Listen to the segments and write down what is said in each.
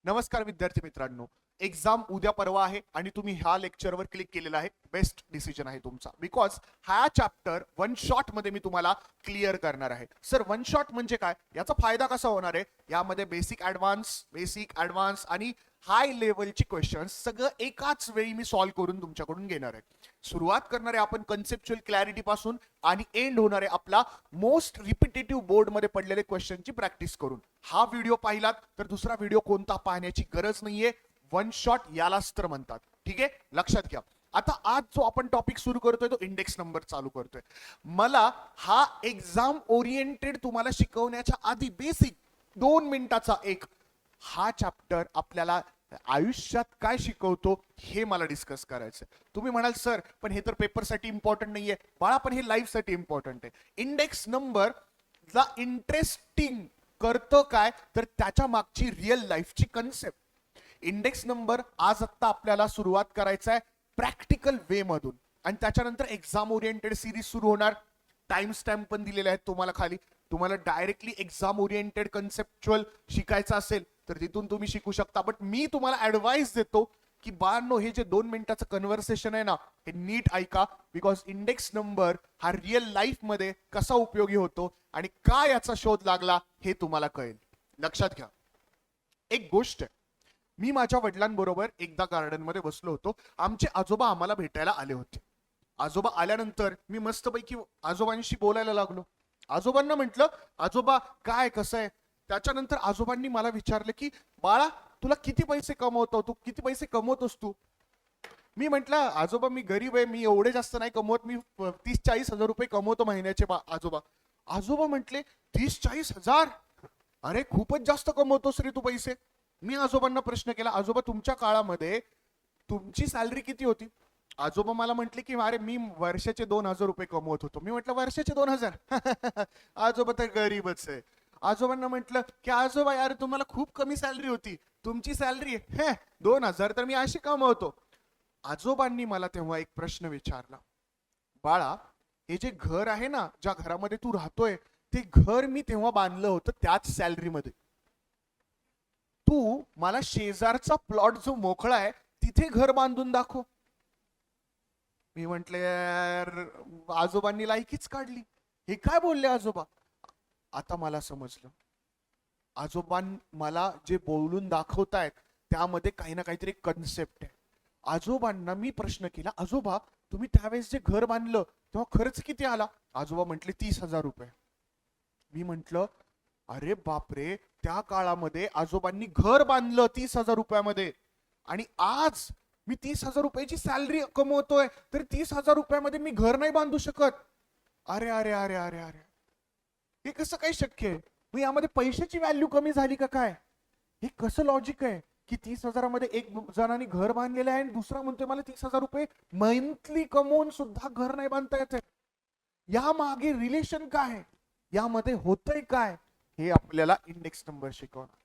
नमस्कार विद्यार्थी मित्रांनो. एक्झाम उद्या परवा आहे आणि तुम्ही ह्या लेक्चरवर क्लिक केलेला आहे. बेस्ट डिसिजन आहे तुमचा, बिकॉज हा चॅप्टर वन शॉट मध्ये मी तुम्हाला क्लिअर करणार आहे. सर वन शॉट म्हणजे काय, याचा फायदा कसा होणार आहे? यामध्ये बेसिक ऍडव्हान्स आणि हाय लेवलची क्वेश्चन्स सगळं एकाच वेळी मी सॉल्व्ह करून तुमच्याकडून घेणार आहे. सुरुवात करणार आहे आपण कन्सेप्च्युअल क्लॅरिटी पासून आणि एंड होणार आहे आपला मोस्ट रिपिटेटिव्ह बोर्डमध्ये पडलेले क्वेश्चनची प्रॅक्टिस करून. हा व्हिडिओ पाहिलात तर दुसरा व्हिडिओ कोणता पाहण्याची गरज नाहीये. वन शॉट यालाच तर म्हणतात. ठीक आहे, लक्षात घ्या. आता आज जो आपण टॉपिक सुरू करतोय तो इंडेक्स नंबर चालू करतोय. मला हा एक्झाम ओरिएंटेड तुम्हाला शिकवण्याच्या आधी बेसिक 2 मिनिटाचा एक हा चॅप्टर आपल्याला आयुष्यात काय शिकवतो हे मला डिस्कस करायचं. तुम्ही म्हणाल सर पण हे तर पेपरसाठी इम्पॉर्टंट नाहीये. बाळा पण हे लाईफसाठी इम्पॉर्टंट आहे. इंडेक्स नंबर ला इंटरेस्टिंग करतो काय तर त्याच्या मागची रिअल लाईफची कन्सेप्ट. इंडेक्स नंबर आज आत्ता आपल्याला सुरुवात करायचा आहे प्रॅक्टिकल वे मधून आणि त्याच्यानंतर एक्झाम ओरिएंटेड सिरीज सुरू होणार. टाइम स्टॅम्प पण दिलेले आहेत तुम्हाला खाली. तुम्हाला डायरेक्टली एक्झाम ओरिएंटेड कन्सेप्च्युअल शिकायचं असेल तर तिथून तुम्ही शिकू शकता. बट मी तुम्हाला ऍडवाइस देतो की बाळांनो हे जे 2 मिनिटाचं कन्व्हर्सेशन आहे ना हे नीट ऐका, बिकॉज इंडेक्स नंबर हा रिअल लाईफ मध्ये कसा उपयोगी होतो आणि का याचा शोध लागला हे तुम्हाला कळेल. लक्षात घ्या. एक गोष्ट आहे, मी माझ्या वडिलांबरोबर एकदा गार्डन मध्ये बसलो होतो. आमचे आजोबा आम्हाला भेटायला आले होते. आजोबा आल्यानंतर मी मस्तपैकी आजोबांशी बोलायला लागलो. आजोबांना म्हटलं आजोबा काय कसं आहे. त्याच्यानंतर आजोबांनी मला विचारलं की बाळा तुला किती पैसे कमवतो, तू किती पैसे कमवतोस तू. मी म्हटलं आजोबा मी गरीब आहे, मी एवढे जास्त नाही कमवत, मी 30-40 हजार रुपये कमवतो महिन्याचे. आजोबा आजोबा म्हटले 30-40 हजार, अरे खूपच जास्त कमवतोस रे तू पैसे. मी आजोबांना प्रश्न केला आजोबा तुमच्या काळामध्ये तुमची सॅलरी किती होती. आजोबा मला म्हटले की अरे मी वर्षाचे 2,000 रुपये कमवत होतो. मी म्हटलं वर्षाचे 2,000 आजोबा तर गरीबच आहे. आजोबांना म्हटलं की आजोबा यार तुम्हाला खूप कमी सॅलरी होती, तुमची सॅलरी 2,000 तर मी अशी कमवतो. आजोबांनी मला तेव्हा एक प्रश्न विचारला, बाळा हे जे घर आहे ना ज्या घरामध्ये तू राहतोय ते घर मी तेव्हा बांधलं होतं त्याच सॅलरीमध्ये. तू मला शेजारचा प्लॉट जो मोकळा आहे तिथे घर बांधून दाखव. मी म्हंटले यार आजोबांनी लायकीच काढली. हे काय बोलले आजोबा. आता मला समजलं आजोबां मला जे बोलून दाखवतायत त्यामध्ये काही ना काहीतरी कन्सेप्ट आहे. आजोबांना मी प्रश्न केला आजोबा तुम्ही त्यावेळेस जे घर बांधलं तेव्हा खर्च किती आला. आजोबा म्हटले 30,000 रुपये. मी म्हंटल अरे बापरे, त्या काळामध्ये आजोबांनी घर बांधलं 30,000 रुपयामध्ये आणि आज मी 30,000 रुपयाची सॅलरी कमवतोय तर 30,000 रुपयामध्ये मी घर नाही बांधू शकत. अरे अरे अरे अरे अरे हे कसं काय शक्य आहे. मग यामध्ये पैशाची व्हॅल्यू कमी झाली का काय. हे कसं लॉजिक आहे की 30,000मध्ये एक जणांनी घर बांधलेलं आहे आणि दुसरा म्हणतोय मला 30,000 रुपये मंथली कमवून सुद्धा घर नाही बांधता येत. या मागे रिलेशन काय, यामध्ये होतंय काय, हे आपल्याला इंडेक्स नंबर शिकवणार.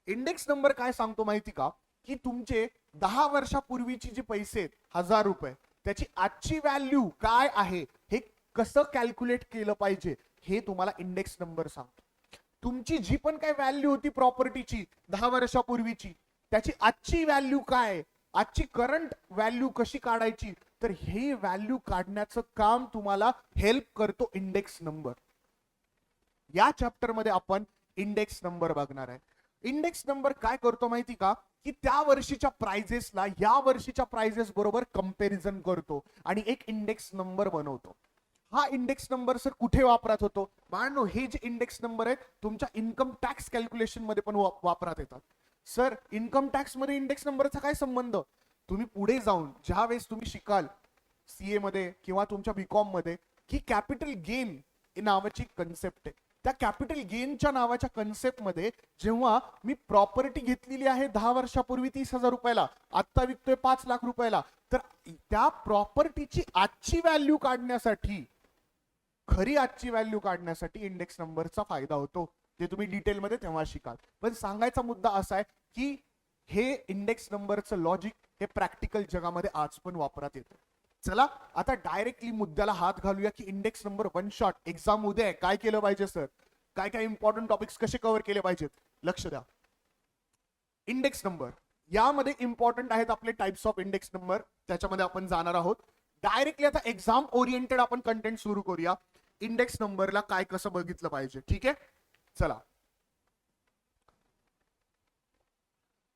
इंडेक्स नंबर काय सांगतो माहिती का की तुमचे 10 वर्षापूर्वीचे जे पैसे आहेत 1,000 रुपये त्याची आजची व्हॅल्यू काय आहे हे कसं कॅल्क्युलेट केलं पाहिजे हे तुम्हाला इंडेक्स नंबर सांगतो. तुमची जी पण काय व्हॅल्यू होती प्रॉपर्टीची 10 वर्षापूर्वीची त्याची आजची व्हॅल्यू काय, आजची करंट व्हॅल्यू कशी काढायची, तर हे व्हॅल्यू काढण्याचं काम तुम्हाला हेल्प करतो इंडेक्स नंबर. या चॅप्टर मध्ये आपण इंडेक्स नंबर बघणार आहे. इंडेक्स नंबर काय करतो माहिती का की त्या वर्षीच्या प्राइजेसला या वर्षीच्या प्राइजेस बरोबर कंपॅरिझन करतो आणि एक इंडेक्स नंबर बनवतो. हा इंडेक्स नंबर सर कुठे वापरात होतो बाळांनो. हे जे इंडेक्स नंबर आहेत तुमच्या इन्कम टॅक्स कॅल्क्युलेशन मध्ये पण वापरात येतात. सर इन्कम टॅक्स मध्ये इंडेक्स नंबरचा काय संबंध. तुम्ही पुढे जाऊन ज्या वेळेस तुम्ही शिकाल सीए मध्ये किंवा तुमच्या बीकॉम मध्ये की कॅपिटल गेन नावाची कन्सेप्ट आहे. त्या कॅपिटल गेनच्या नावाच्या कन्सेप्ट मध्ये जेव्हा मी प्रॉपर्टी घेतलेली आहे 10 वर्षापूर्वी 30,000 रुपयाला, आता विकतोय 5 लाख रुपयाला, तर त्या प्रॉपर्टीची आजची व्हॅल्यू काढण्यासाठी, खरी आजची व्हॅल्यू काढण्यासाठी इंडेक्स नंबरचा फायदा होतो. जे तुम्ही डिटेलमध्ये तेव्हा शिकाल. पण सांगायचा मुद्दा असा आहे की हे इंडेक्स नंबरचं लॉजिक हे प्रॅक्टिकल जगामध्ये आज पण वापरात येतं. चला आता डायरेक्टली मुद्द्याला हात घालूया की index number one shot exam उद्या आहे, काय केलं पाहिजे सर, काय काय इम्पॉर्टंट टॉपिक्स कसे कव्हर केले पाहिजेत. लक्ष द्या. इंडेक्स नंबर यामध्ये इम्पॉर्टंट आहेत आपले टाइप्स ऑफ इंडेक्स नंबर, त्याच्यामध्ये आपण जाणार आहोत. डायरेक्टली आता एक्झाम ओरिएंटेड आपण कंटेंट सुरू करूया. इंडेक्स नंबरला काय कसं बघितलं पाहिजे, ठीक आहे. चला,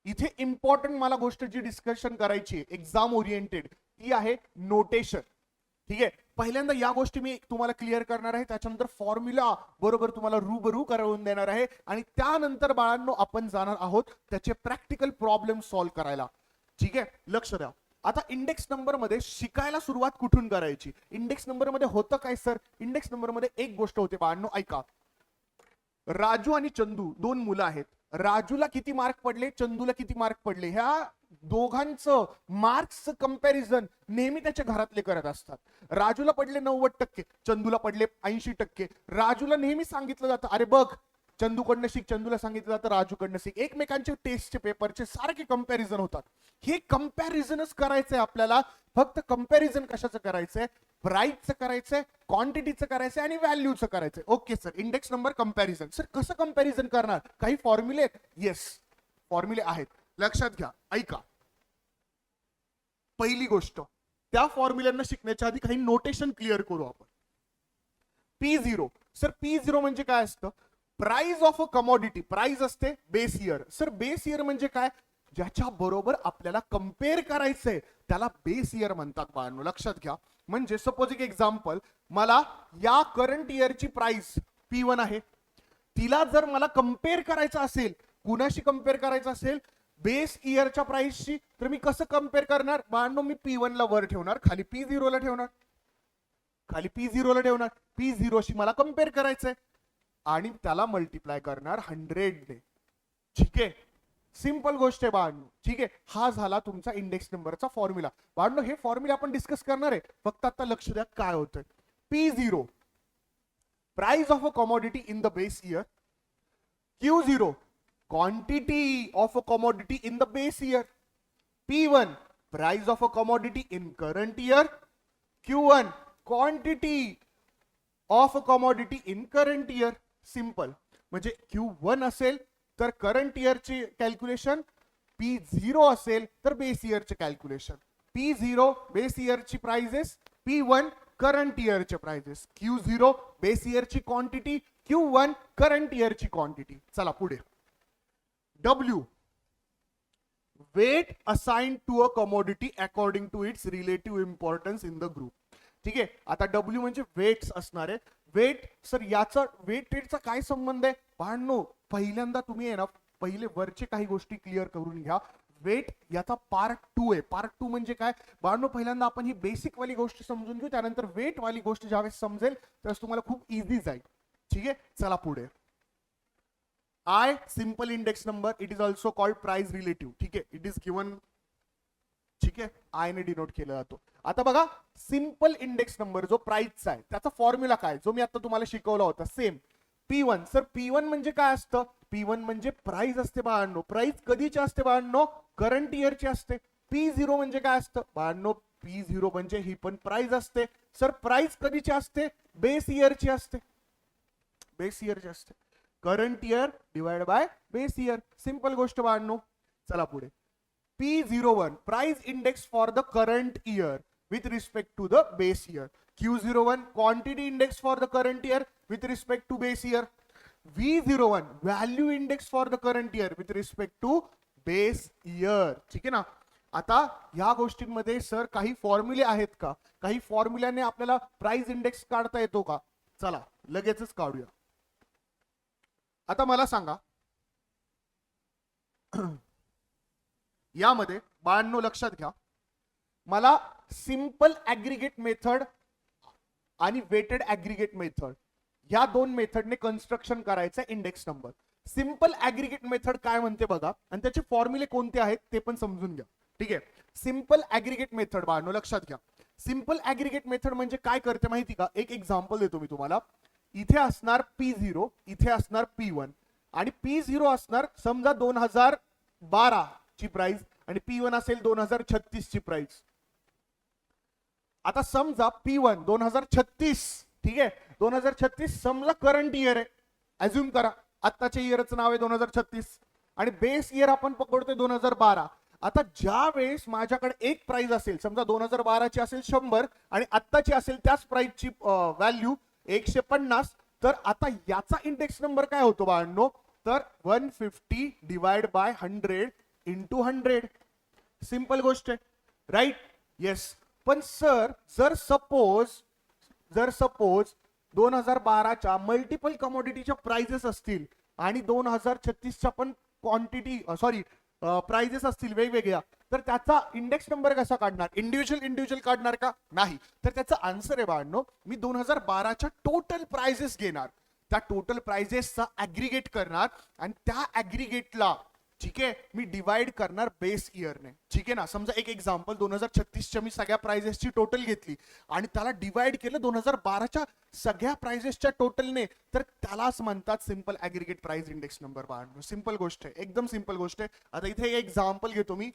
इथे इम्पॉर्टंट मला गोष्ट जी डिस्कशन करायची आहे एक्झाम ओरिएंटेड ती आहे नोटेशन, ठीक आहे. पहिल्यांदा या गोष्टी मी तुम्हाला क्लिअर करणार आहे, त्याच्यानंतर फॉर्म्युला बरोबर तुम्हाला रूबरू करवून देणार आहे आणि त्यानंतर बाळांनो आपण जाणार आहोत त्याचे प्रॅक्टिकल प्रॉब्लेम सॉल्व्ह करायला, ठीक आहे. लक्ष द्या. आता इंडेक्स नंबर मध्ये शिकायला सुरुवात कुठून करायची? इंडेक्स नंबर मध्ये होतं काय सर? इंडेक्स नंबर मध्ये एक गोष्ट होते बाळांनो, ऐका. राजू आणि चंदू दोन मुलं आहेत. राजूला किती मार्क पडले, चंदूला किती मार्क पडले, ह्या दोघांचं मार्क्सचं कंपॅरिझन नेहमी त्याच्या घरातले करत असतात. राजूला पडले 90%, चंदूला पडले 80%. राजूला नेहमी सांगितलं जातं अरे बघ चंदूकडनं शिक, चंदूला सांगितलं जातं राजूकडनं शिक. एकमेकांचे टेस्टचे पेपरचे सारखे कंपॅरिझन होतात. हे कंपॅरिझनच करायचंय आपल्याला. फक्त कंपॅरिझन कशाचं करायचंय? प्राइसचं करायचंय, क्वांटिटीचं करायचंय आणि व्हॅल्यूचं करायचंय. Okay sir, index number comparison. Sir कसं कंपॅरिझन करणार? काही फॉर्म्युले आहेत? येस, फॉर्म्युले आहेत, लक्षात घ्या, ऐका. पहिली गोष्ट, त्या फॉर्म्युल्यांना शिकण्याच्या आधी काही नोटेशन क्लिअर करू आपण. P0. सर P0 म्हणजे काय असतं? Price of a commodity. Price असते base year. Sir base year म्हणजे काय? ज्याच्या बरोबर आपल्याला कम्पेअर करायचंय त्याला बेस इयर म्हणतात बाळांनो, लक्षात घ्या. म्हणजे सपोज एक एक्झाम्पल, मला या करंट इयरची प्राइस P1 आहे, तिला जर मला कम्पेअर करायचं असेल, कुणाशी कम्पेअर करायचं असेल? बेस इयरच्या प्राइसशी. तर मी कसं कम्पेअर करणार बाळांनो? मी P1 ला वर ठेवणार, खाली P0 ला ठेवणार, खाली P0 ला ठेवणार. P0 शी मला कम्पेअर करायचंय आणि त्याला मल्टिप्लाय करणार 100 ने, ठीक आहे. सिंपल गोष्ट आहे बाळांनो, ठीक आहे. हा झाला तुमचा इंडेक्स नंबरचा फॉर्म्युला. बाळांनो हे फॉर्म्युला आपण डिस्कस करणार आहे, फक्त आता लक्ष द्या काय होतंय. P0 price of a commodity in the base year. Q0 quantity of a commodity in the base year. P1 price of a commodity in current year. Q1 quantity of a commodity in current year. Simple. म्हणजे Q1 असेल तर current इयरची calculation, P0 असेल तर base इयरचे calculation. P0 base इयरची prices, P1 current इयरचे prices. Q0 base इयरची quantity, Q1 current इयरची क्वांटिटी. चला पुढे. W weight assigned to a commodity according to its relative importance in the group. ठीक आहे. आता W म्हणजे वेट्स असणार आहे. वेट सर याचा वेटेडचा काय संबंध आहे? भांडणो पहिल्यांदा तुम्ही आहे ना पहिले वरचे काही गोष्टी क्लिअर करून घ्या. वेट याचा पार्ट 2 आहे. पार्ट 2 म्हणजे काय भांडणो? पहिल्यांदा आपण ही बेसिक वाली गोष्ट समजून घेऊ, त्यानंतर वेट वाली गोष्ट ज्यावेळेस समजेल त्यावेळेस तुम्हाला खूप इझी जाईल. ठीक आहे. चला पुढे. I simple index number, it is also called price relative. ठीक आहे. इट इज गिवन, ठीक आहे, आय ने डिनोट केला जातो. आता बघा सिंपल इंडेक्स नंबर जो प्राइसचा आहे त्याचा फॉर्म्युला काय जो मी आता तुम्हाला शिकवला होता सेम. P1 सर P1 म्हणजे काय असतं? P1 म्हणजे प्राइस असते बाळांनो. प्राइस कधीची असते बाळांनो? करंट इयरची असते. P0 म्हणजे काय असतं बाळांनो? P0 म्हणजे ही पण प्राइस असते. सर प्राइस कधीची असते? बेस इयरची असते. बेस इयरची असते. Current year divide by base year. सिंपल गोष्ट बाळांनो. चला पुढे. P01 price index for the current year with respect to the base year. Q01 quantity index for the current year with respect to base year. V01 value index for the current year with respect to base year. ठीक आहे ना. आता ह्या गोष्टींमध्ये sir काही फॉर्म्युले आहेत का? काही फॉर्म्युल्याने आपल्याला प्राइस इंडेक्स काढता येतो का? चला लगेचच काढूया. आता मला सांगा यामध्ये बाळांनो लक्षात घ्या, मला सिंपल ऍग्रीगेट मेथड आणि वेटेड ऍग्रीगेट मेथड या दोन मेथडने कन्स्ट्रक्शन करायचं index number. Simple aggregate method काय म्हणते बघा आणि त्याचे फॉर्म्युले कोणते आहेत ते पण समजून घ्या. ठीक आहे. सिंपल ऍग्रीगेट मेथड बाळांनो लक्षात घ्या. सिंपल ऍग्रीगेट मेथड म्हणजे काय करते माहिती का? एक एक्झाम्पल देतो मी तुम्हाला. इथे असणार P0, इथे असणार P1 आणि P0 असणार समजा 2012 ची प्राइस आणि P1 असेल 2036 ची प्राइस. आता समजा P1 2036, ठीक आहे, 2036 समजा करंट इयर आहे. अज्युम करा आत्ताच्या इयरचं नाव आहे 2036 आणि बेस इयर आपण पकडतोय 2012. आता ज्या वेळेस माझ्याकडे एक प्राइस असेल, समजा 2012ची असेल 100 आणि आत्ताची असेल त्याच प्राइसची व्हॅल्यू 150, तर आता याचा इंडेक्स नंबर काय होतो बाळांनो, तर 150 डिवाइड बाय 100 इंटू 100. सिंपल गोष्ट आहे, राईट? येस. पण सर जर सपोज 2012च्या मल्टिपल कमोडिटीच्या प्राइजेस असतील आणि 2036च्या पण क्वांटिटी प्राइजेस असतील वेगवेगळ्या, तर त्याचा इंडेक्स नंबर कसा काढणार? इंडिव्हिज्युअल काढणार का? नाही. तर त्याचा आन्सर आहे बाळांनो, मी 2012च्या टोटल प्राइजेस घेणार, त्या टोटल प्राइजेसचा ऍग्रीगेट करणार आणि त्या ऍग्रीगेटला, ठीक आहे, मी डिवाइड करणार बेस इयरने. ठीक आहे ना? समजा एक एक्झाम्पल, 2036च्या मी सगळ्या प्राइजेसची टोटल घेतली आणि त्याला डिवाइड केलं 2012च्या सगळ्या प्राइजेसच्या टोटलने, तर त्यालाच म्हणतात simple aggregate price index number. बाळांनो सिंपल गोष्ट आहे, एकदम सिंपल गोष्ट आहे. आता इथे एक एक्झाम्पल घेतो मी.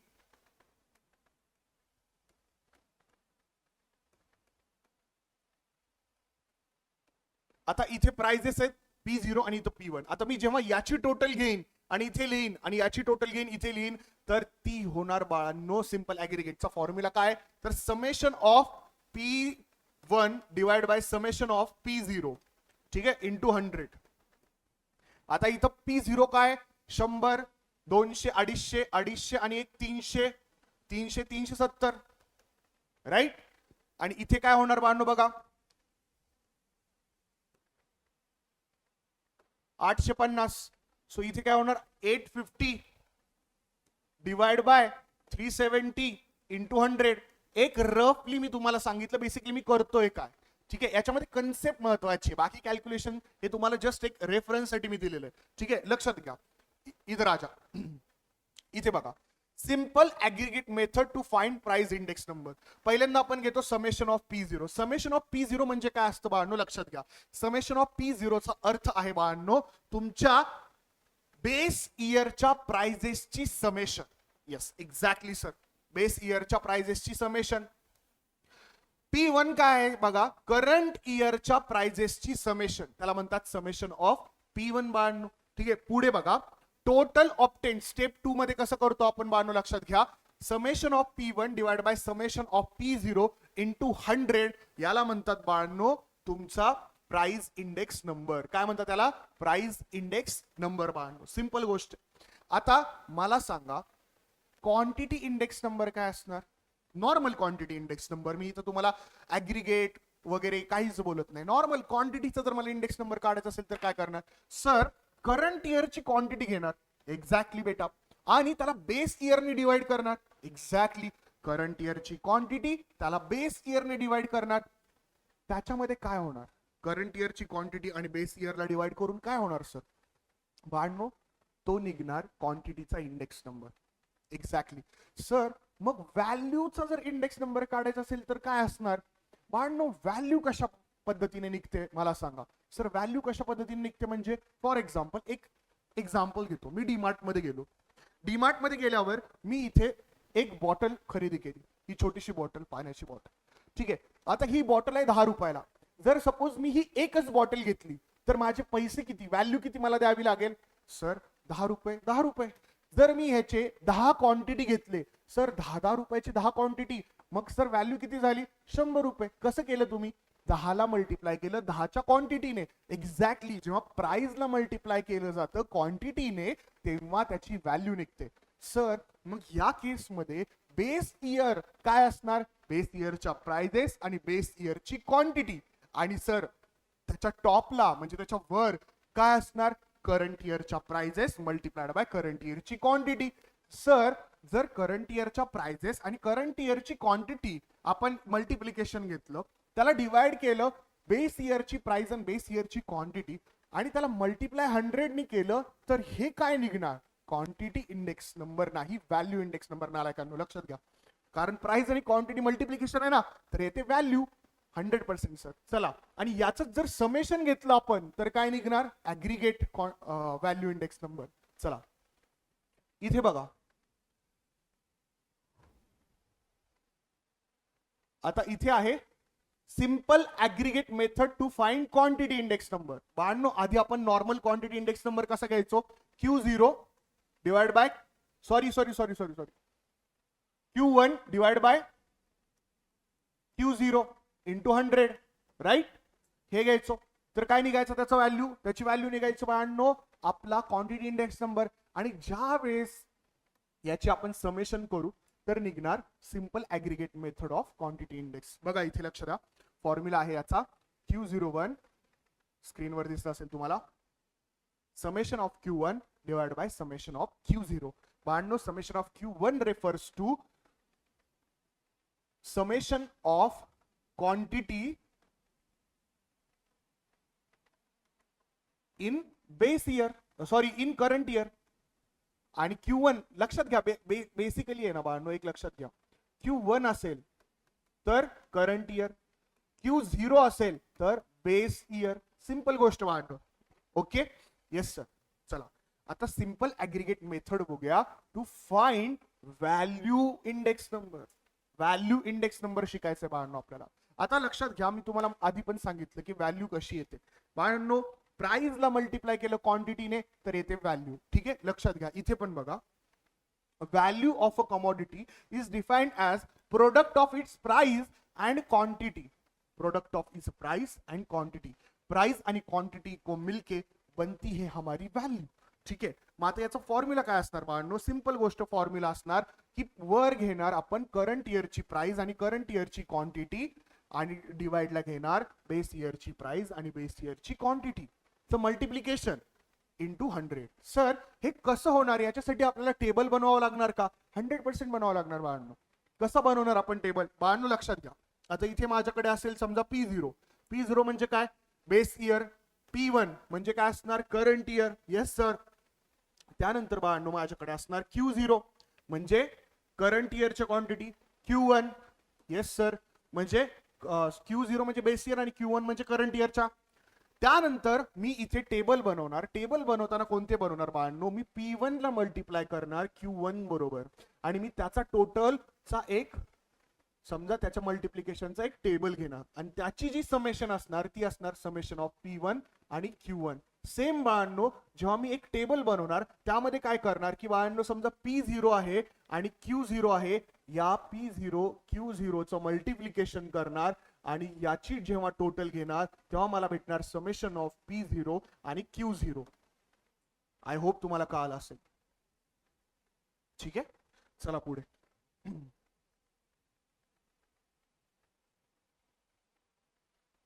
आता इथे प्राइजेस आहेत P0 आणि इथं P1. आता मी जेव्हा याची टोटल घेईन आणि इथे लिहीन आणि याची टोटल घेईन इथे लिहीन, तर ती होणार बाळांनो सिंपल ऍग्रीगेटचा फॉर्म्युला काय, तर summation of P1 divide by summation of P0, ठीक आहे, इंटू 100. आता इथं P0 काय, 100, 200, 250, 250 आणि एक 300, 300, 370, राईट? आणि इथे काय होणार बाळांनो बघा, 850. सो इथे काय होणार, 850 डिवाइड बाय 370 इंटू 100. एक रफली मी तुम्हाला सांगितलं बेसिकली मी करतोय काय, ठीक आहे? याच्यामध्ये कन्सेप्ट महत्वाची आहे, बाकी कॅल्क्युलेशन हे तुम्हाला जस्ट एक रेफरन्स साठी मी दिलेलं आहे, ठीक आहे? लक्षात घ्या. इथं राजा, इथे बघा, simple aggregate method to find price index number. पहिल्यांदा आपण घेतो summation of P0. Summation of P0 म्हणजे काय असतं बाळांनो, लक्षात घ्या. समेशन ऑफ P0 चा अर्थ आहे बाळांनो तुमच्या बेस इयरच्या प्राइजेसची summation. Yes, exactly sir, base इयरच्या प्राइजेसची समेशन. P1 काय आहे बघा, करंट इयरच्या प्राइजेसची समेशन, त्याला म्हणतात समेशन ऑफ P1 बाळांनो. ठीक आहे, पुढे बघा, टोटल ऑप्टेन स्टेप 2 मध्ये कसं करतो आपण बाळांनो, लक्षात घ्या. Summation of P1 divide by summation of P0 into 100, याला म्हणतात बाळांनो तुमचा प्राइस इंडेक्स नंबर. काय म्हणतात त्याला? प्राइस इंडेक्स नंबर बाळांनो. सिंपल गोष्ट. आता मला सांगा क्वांटिटी इंडेक्स नंबर काय असणार? Normal quantity index number. मी इथं तुम्हाला ऍग्रीगेट वगैरे काहीच बोलत नाही, नॉर्मल क्वांटिटीचा जर मला इंडेक्स नंबर काढायचा असेल तर काय करणार सर? करंट इयरची क्वांटिटी घेणार, एक्झॅक्टली बेटा, आणि त्याला बेस इयरने डिवाइड करणार, एक्झॅक्टली. करंट इयरची क्वांटिटी त्याला बेस इयरने डिवाइड करणार. त्याच्यामध्ये काय होणार? करंट इयरची क्वांटिटी आणि बेस इयरला डिवाइड करून काय होणार सर? बाळांनो तो निघणार क्वांटिटीचा इंडेक्स नंबर. Exactly sir. मग व्हॅल्यूचा जर इंडेक्स नंबर काढायचा असेल तर काय असणार? बाळांनो व्हॅल्यू कशा पद्धतीने निघते मला सांगा सर. व्हॅल्यू कशा पद्धतीने निघते म्हणजे फॉर एक्झाम्पल एक एक्झाम्पल घेतो. मी डीमार्ट मध्ये गेलो. डीमार्ट मध्ये गेल्यावर मी इथे एक बॉटल खरेदी केली, ही छोटीशी बॉटल, पाण्याची बॉटल, ठीक आहे. आता ही बॉटल आहे 10 रुपयाला. जर सपोज मी ही एकच बॉटल घेतली तर माझे पैसे किती, व्हॅल्यू किती मला द्यावी लागेल सर? 10 रुपये. 10 रुपये. जर मी ह्याचे 10 क्वांटिटी घेतले सर, 10 रुपयाची 10 क्वांटिटी, मग सर व्हॅल्यू किती झाली? 100 रुपये. कसं केलं तुम्ही? 10ला मल्टिप्लाय केलं 10च्या क्वांटिटीने. एक्झॅक्टली. जेव्हा प्राइसला मल्टिप्लाय केलं जातं क्वांटिटीने तेव्हा त्याची व्हॅल्यू निघते सर. मग या केसमध्ये बेस इयर काय असणार? बेस इयरच्या प्राइजेस आणि बेस इयरची क्वांटिटी, आणि सर त्याच्या टॉपला म्हणजे त्याच्या वर काय असणार? करंट इयरच्या प्राइजेस मल्टिप्लाइड बाय करंट इयरची क्वांटिटी. सर जर करंट इयरच्या प्राइजेस आणि करंट इयरची क्वांटिटी आपण मल्टिप्लिकेशन घेतलं, त्याला डिवाइड केलं बेस इयरची प्राइस आणि बेस इयरची क्वांटिटी, आणि त्याला मल्टिप्लाय 100 ने केलं, तर हे काय निघणार? क्वांटिटी इंडेक्स नंबर नाही, व्हॅल्यू इंडेक्स नंबर. नालायकांनो लक्षात घ्या, कारण प्राइस आणि क्वांटिटी मल्टिप्लिकेशन आहे ना, तर येते व्हॅल्यू. 100% सर. चला, आणि याच जर समेशन घेतलं आपण तर काय निघणार? Aggregate value index number. चला इथे बघा, आता इथे आहे simple aggregate method to find quantity index number. बाळांनो आधी आपण नॉर्मल क्वांटिटी इंडेक्स नंबर कसा घ्यायचो? Q0 divide by sorry Q1 divide by Q0 into 100, right. हे घ्यायचं तर काय निघायचं त्याचं व्हॅल्यू, त्याची व्हॅल्यू निघायचं बाळांनो आपला क्वांटिटी इंडेक्स नंबर. आणि ज्या वेळेस याची आपण समेशन करू तर निघणार simple aggregate method of quantity index. बघा इथे लक्ष द्या, फॉर्म्युला आहे याचा Q01, स्क्रीनवर दिसत असेल तुम्हाला, summation of Q1 divide by summation of Q0. बाळांनो summation of Q1 refers to summation of quantity in base year, sorry in current year. आणि Q1 लक्षात घ्या, बेसिकली आहे ना बाळांनो, एक लक्षात घ्या, Q1 असेल तर करंट इयर, Q0 असेल तर बेस इयर. सिंपल गोष्ट बाळांनो. Okay, yes sir. चला आता सिंपल ऍग्रिगेट मेथड बघूया to find value index number. Value index number शिकायचं बाळांनो आपल्याला. आता लक्षात घ्या, मी तुम्हाला आधी पण सांगितलं की व्हॅल्यू कशी येते बाळांनो. प्राइसला मल्टिप्लाय केलं क्वांटिटीने तर येते व्हॅल्यू. ठीक आहे, लक्षात घ्या. इथे पण बघा, value of a commodity is defined as product of its price and quantity. Product of its price and quantity. Price आणि क्वांटिटी को मिलके बनती है हमारी व्हॅल्यू. ठीक आहे, मग आता याचा फॉर्म्युला काय असणार बाळांनो, सिंपल गोष्ट फॉर्म्युला असणार की वर घेणार आपण करंट इयरची प्राइस आणि करंट इयरची क्वांटिटी आणि डिवाइडला घेणार बेस इयरची प्राइस आणि बेस इयरची quantity. So multiplication into 100. Sir हे कसं होणार, याच्यासाठी आपल्याला टेबल बनवावं लागणार का? 100% बनवावं लागणार बाळांनो. कसं बनवणार आपण टेबल बाळांनो, लक्षात घ्या. आता इथे माझ्याकडे असेल समजा P0. P0 म्हणजे काय, बेस इयर. P1 म्हणजे काय असणार, करंट इयर. Yes sir. त्यानंतर बाळांनो माझ्याकडे असणार Q0 म्हणजे करंट इयरच्या क्वांटिटी. Q1 येस सर म्हणजे Q0 म्हणजे बेस इयर आणि Q1 म्हणजे करंट इयरच्या. त्यानंतर मी इथे टेबल बनवणार. टेबल बनवताना कोणते बनवणार बाळांनो, मी P1 ला मल्टिप्लाय करणार Q1 बरोबर आणि मी त्याचा टोटलचा एक समजा त्याच्या मल्टिप्लिकेशनचा एक टेबल घेणार आणि त्याची जी समेशन असणार ती असणार समेशन ऑफ P1 आणि Q1. सेम बाळांनो जेव्हा मी एक टेबल बनवणार त्यामध्ये काय करणार की बाळांनो समजा P0 आहे आणि Q0 आहे, या P0 Q0 चं मल्टिप्लिकेशन करणार आणि याची जेव्हा टोटल घेणार तेव्हा मला भेटणार समेशन ऑफ P0 आणि Q0. आय होप तुम्हाला कळलं असेल. ठीक आहे, चला पुढे.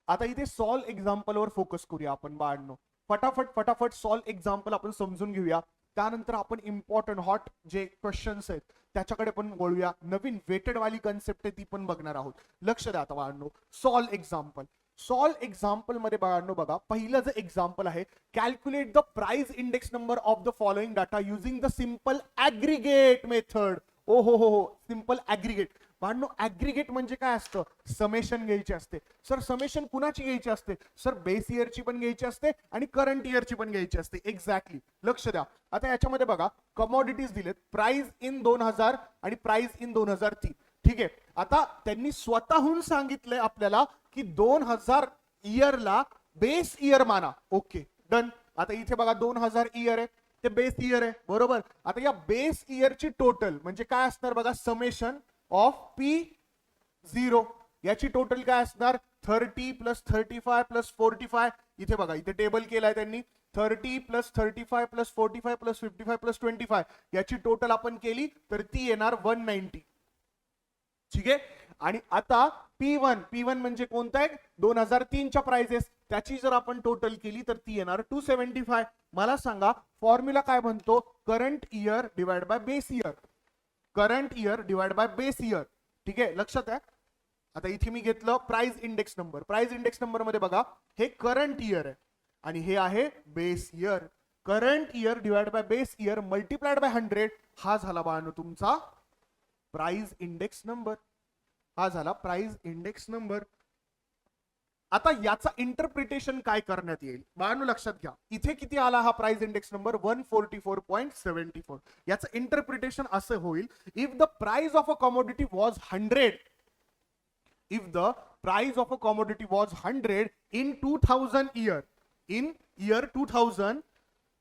आता इथे सॉल्व एक्झाम्पल वर फोकस करूया आपण बाळांनो. फटाफट सॉल्व एक्झाम्पल आपण समजून घेऊया. त्यानंतर आपण इम्पॉर्टंट हॉट जे क्वेश्चन्स आहेत त्याच्याकडे पण वळूया. नवीन वेटेड वाली कन्सेप्ट आहे ती पण बघणार आहोत. लक्ष द्या आता बाळांनो. Solve example. सॉल्व एक्झाम्पल मध्ये बाळांनो बघा, पहिलं जे एक्झाम्पल आहे, calculate the price index number of the following data using the simple aggregate method. ओ हो, सिंपल ऍग्रिगेट. बाळांनो ऍग्रिगेट म्हणजे काय असतं, समेशन घ्यायची असते. सर समेशन कुणाची घ्यायची असते, सर बेस इयरची पण घ्यायची असते आणि करंट इयरची पण घ्यायची असते. एक्झॅक्टली, लक्ष द्या. आता याच्यामध्ये बघा कमोडिटीज दिलेत, प्राइस इन 2000 आणि प्राइस इन 2003. ठीक आहे, आता त्यांनी स्वतःहून सांगितलंय आपल्याला की 2000 इयरला बेस इयर माना. Okay done. आता इथे बघा 2000 इयर आहे, ते बेस इयर आहे बरोबर. आता या बेस इयरची टोटल म्हणजे काय असणार बघा, समेशन ऑफ P0. याची टोटल काय असणार, 30 प्लस 35 प्लस 45. इथे बघा इथे टेबल केलाय त्यांनी, 30 प्लस 35 प्लस 45 प्लस 55 प्लस 25. याची टोटल आपण केली तर ती येणार 190. ठीक आहे. आणि आता P1 म्हणजे कोणता आहे, 2003 च्या प्राइसेस, त्याची जर आपण टोटल केली तर ती येणार 275. मला सांगा फॉर्म्युला काय म्हणतो, current year divide by base year. Current year divide by base year. ठीक आहे, लक्षात आहे. आता इथे मी घेतलं price index number. Price index number मध्ये बघा हे करंट इयर आहे आणि हे आहे base year. Current year divide by base year multiplied by 100 हा झाला बाळांनो तुमचा प्राइस इंडेक्स नंबर. हा झाला प्राइस इंडेक्स नंबर. आता याचा इंटरप्रिटेशन काय करण्यात येईल बाळांनो, लक्षात घ्या. इथे किती आला हा प्राइस इंडेक्स नंबर, 144.74. याचं इंटरप्रिटेशन असं होईल, if the price of a commodity was 100, if the price of a commodity was 100 in 2000 year, in year 2000,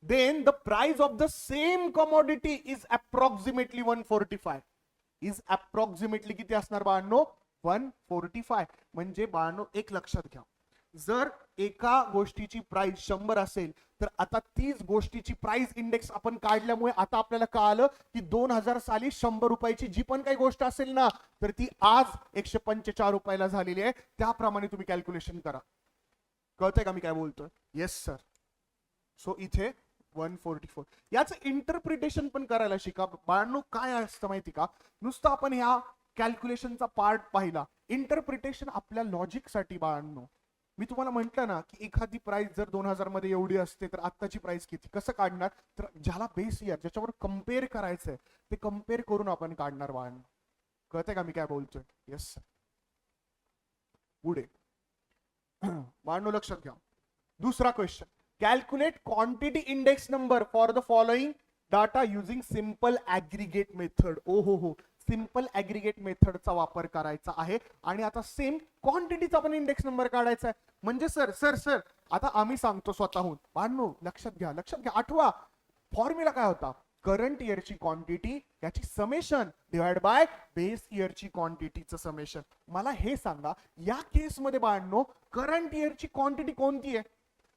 then the price of the same commodity is approximately 145. is approximately किती असणार बाळांनो? 145. म्हणजे बाळांनो एक लक्षात घ्या, जर एका गोष्टीची प्राइस 100 असेल तर आता तीच गोष्टीची प्राइस इंडेक्स आपण काढल्यामुळे आता आपल्याला कळालं की 2000 साली 100 रुपयाची जी पण काही गोष्ट असेल ना तर ती आज 145 रुपयाला झालेली आहे. त्याप्रमाणे तुम्ही कॅल्क्युलेशन करा. कळतंय का मी काय बोलतोय? Yes sir. सो इथे 144. याचं इंटरप्रिटेशन पण करायला शिका बाळांनो. काय असतं माहिती का, नुसतं आपण ह्या कॅल्क्युलेशनचा पार्ट पाहिला, इंटरप्रिटेशन आपल्या लॉजिक साठी बाळांनो. मी तुम्हाला म्हटलं ना की एखादी प्राइस जर 2000 मध्ये एवढी असते तर आत्ताची प्राइस किती, कसं काढणार, तर ज्याला बेस इयर ज्याच्यावर कम्पेअर करायचंय ते कम्पेअर करून आपण काढणार बाळांनो. कळतंय का मी काय बोलतोय? येस. पुढे बाळांनो लक्षात घ्या, दुसरा question. Calculate quantity index number for the following data using simple aggregate method. ओ हो, सिंपल ऍग्रिगेट मेथडचा वापर करायचा आहे आणि आता सेम क्वांटिटीचा पण इंडेक्स नंबर काढायचा आहे. म्हणजे सर सर सर आता आम्ही सांगतो स्वतःहून. बाळांनो लक्षात घ्या, लक्षात घ्या, आठवा फॉर्म्युला काय होता, करंट इयरची क्वांटिटी याची समेशन डिवाइड बाय बेस इयरची क्वांटिटीचं समेशन. मला हे सांगा या केस मध्ये बाळांनो करंट इयरची क्वांटिटी कोणती आहे?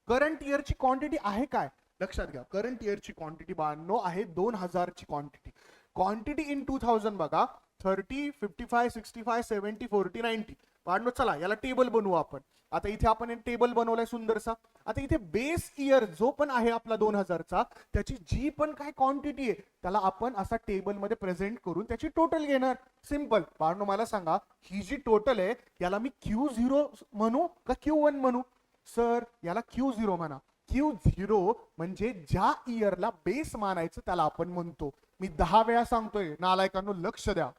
करंट इयरची क्वांटिटी आहे काय? लक्षात घ्या, करंट इयरची क्वांटिटी बाळांनो आहे 2000 ची क्वांटिटी. क्वांटिटी इन 2000 बघा 30, 55, 65, 70, 40, 90. बाळांनो चला याला टेबल बनवू आपण. आता इथे आपण एक टेबल बनवलाय सुंदरसा. आता इथे बेस इयर जो पण आहे आपला 2000 चा त्याची जी पण काय क्वांटिटी आहे त्याला आपण असा टेबल मध्ये प्रेझेंट करून त्याची टोटल घेणार. सिंपल. बाळांनो मला सांगा ही जी टोटल आहे याला मी Q0 म्हणू का Q1 म्हणू? सर याला Q0 म्हणा. Q0 म्हणजे ज्या इयरला बेस मानायचं त्याला आपण म्हणतो. मी 10 वेळा सांगतोय नालायकांनो, लक्ष द्या,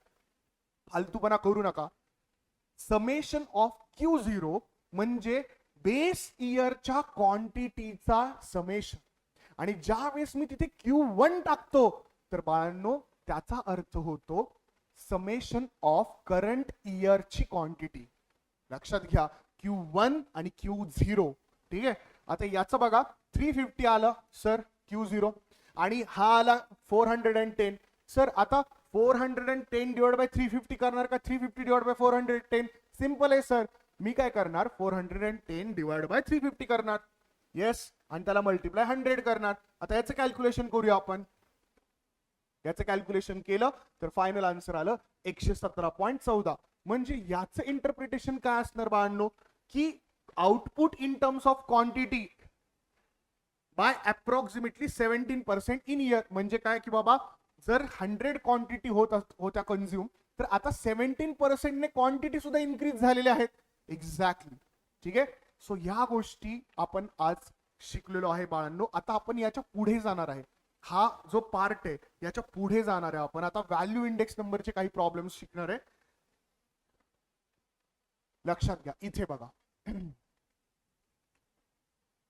फालतूपणा करू नका. समेशन ऑफ Q0 म्हणजे बेस इयरच्या क्वांटिटीचा समेशन. आणि ज्या वेळेस मी तिथे Q1 टाकतो तर बाळांनो त्याचा अर्थ होतो समेशन ऑफ करंट इयरची क्वांटिटी. लक्षात घ्या, Q1 आणि Q0. ठीक आहे. आता याचं बघा 350 आलं सर Q0 आणि हा आला 410. सर आता 410 डिवाइड बाय 350 करणार का 350 डिवाइड बाय 410? सिंपल आहे सर. मी काय करणार 410 डिवाइड बाय 350 करणार. येस. आणि त्याला मल्टिप्लाय 100 करणार. आता याचं कॅल्क्युलेशन करूया आपण. याचं कॅल्क्युलेशन केलं तर फायनल आन्सर आलं 117.14. म्हणजे याचं इंटरप्रिटेशन काय असणार बाळांनो की output in terms of quantity by approximately 17% in year. म्हणजे काय की बाबा जर 100 क्वांटिटी होत्या कंझ्युम तर आता 17% ने क्वांटिटी सुद्धा इन्क्रीज झालेल्या आहेत. एक्झॅक्टली. ठीक आहे. सो ह्या गोष्टी आपण आज शिकलेलो आहे बाळांनो. आता आपण याच्या पुढे जाणार आहे. हा जो पार्ट आहे याच्या पुढे जाणार आहे आपण. आता व्हॅल्यू इंडेक्स नंबरचे काही प्रॉब्लेम्स शिकणार आहे. लक्षात घ्या, इथे बघा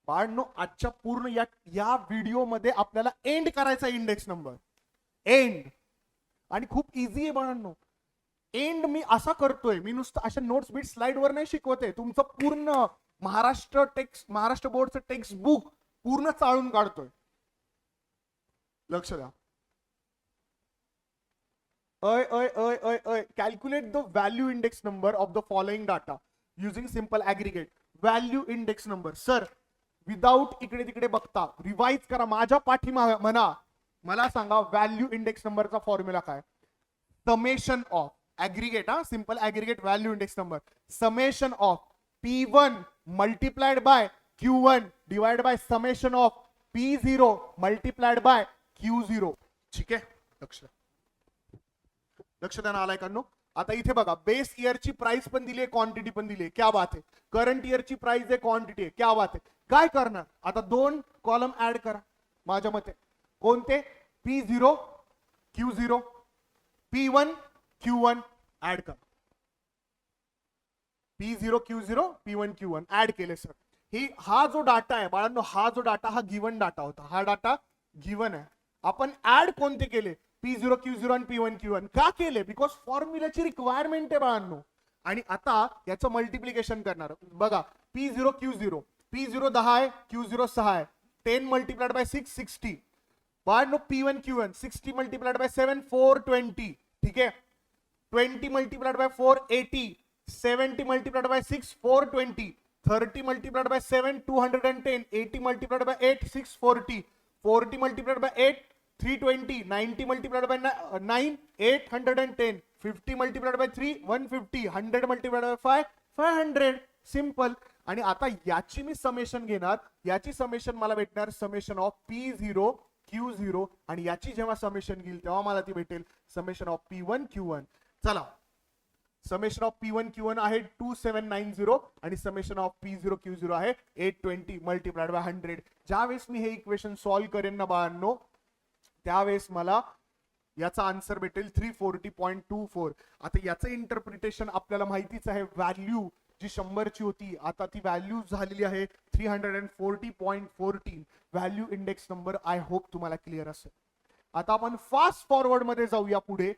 बाळांनो आजच्या पूर्ण या व्हिडिओ मध्ये आपल्याला एंड करायचा इंडेक्स नंबर. एंड. आणि खूप इझी आहे बाळांनो. एंड मी असा करतोय, मी नुसतं अशा नोट्स बीट स्लाइड वर नाही शिकवते, तुमचं पूर्ण महाराष्ट्र बोर्डचं टेक्स्ट बुक पूर्ण चाळून काढतोय. लक्ष द्या. Calculate the value index number of the following data using simple aggregate. Value index number sir without इकडे तिकडे बघता रिवाइज करा, माझ्या पाठीमागे म्हणा. मला सांगा व्हॅल्यू इंडेक्स नंबरचा फॉर्म्युला काय? Summation of aggregate. Simple aggregate value index number summation of P1 multiplied by Q1 divide by summation of P0 multiplied by Q0. ठीक आहे. लक्ष द्या नालायकांनो. आता इथे बघा बेस इयरची प्राइस पण दिली आहे, क्वांटिटी पण दिली आहे. क्या बात आहे. करंट इयरची प्राइस आहे, क्वांटिटी आहे. क्या बात आहे. काय करणार आता 2 कॉलम ऍड करा माझ्या मते. कोणते? P0 Q0 P1 Q1 add करा. P0 Q0 P1 Q1 add केले सर. हा जो डाटा आहे बाळांनो, हा जो डाटा हा गिवन डाटा होता. हा डाटा गिवन आहे. आपण ऍड कोणते केले? P0 Q0 आणि P1 Q1 का केले? बिकॉज फॉर्म्युलाची रिक्वायरमेंट आहे बाळांनो. आणि आता याचं मल्टिप्लिकेशन करणार. बघा P0 Q0 P0 10 आहे, Q0 6 आहे. 10 मल्टिप्लाइड बाय 6 60. बाळांनो P1 Q1 60 मल्टिप्लाइड बाय 7 420. ठीक आहे. 20 multiplied by 4 80. 70 multiplied by 6 420. 30 multiplied by 7 210. 80 multiplied by 8 640. 40 multiplied by 8 320. 90 multiplied by 9 810. 50 multiplied by 3 150. 100 multiplied by 5 500. Simple. आणि आता याची मी समेशन घेणार. याची समेशन मला भेटणार समेशन ऑफ P0 Q0 आणि याची जेव्हा समेशन घेईल तेव्हा मला ती भेटेल समेशन ऑफ P1 Q1. चला, समेशन ऑफ P1 Q1 आहे 2790 आणि समेशन ऑफ P0 Q0 आहे 820 मल्टिप्लाइड बाय 100. ज्यावेळेस मी हे इक्वेशन सॉल्व्ह करेन ना बाळांनो, त्यावेळेस मला याचा आन्सर भेटेल 340.24. आता याचं इंटरप्रिटेशन आपल्याला माहितीच आहे. व्हॅल्यू जी 100 ची होती आता ती व्हॅल्यू झालेली आहे 340.14. Value index number. I hope तुम्हाला क्लिअर असेल. आता आपण फास्ट फॉरवर्ड मध्ये जाऊया पुढे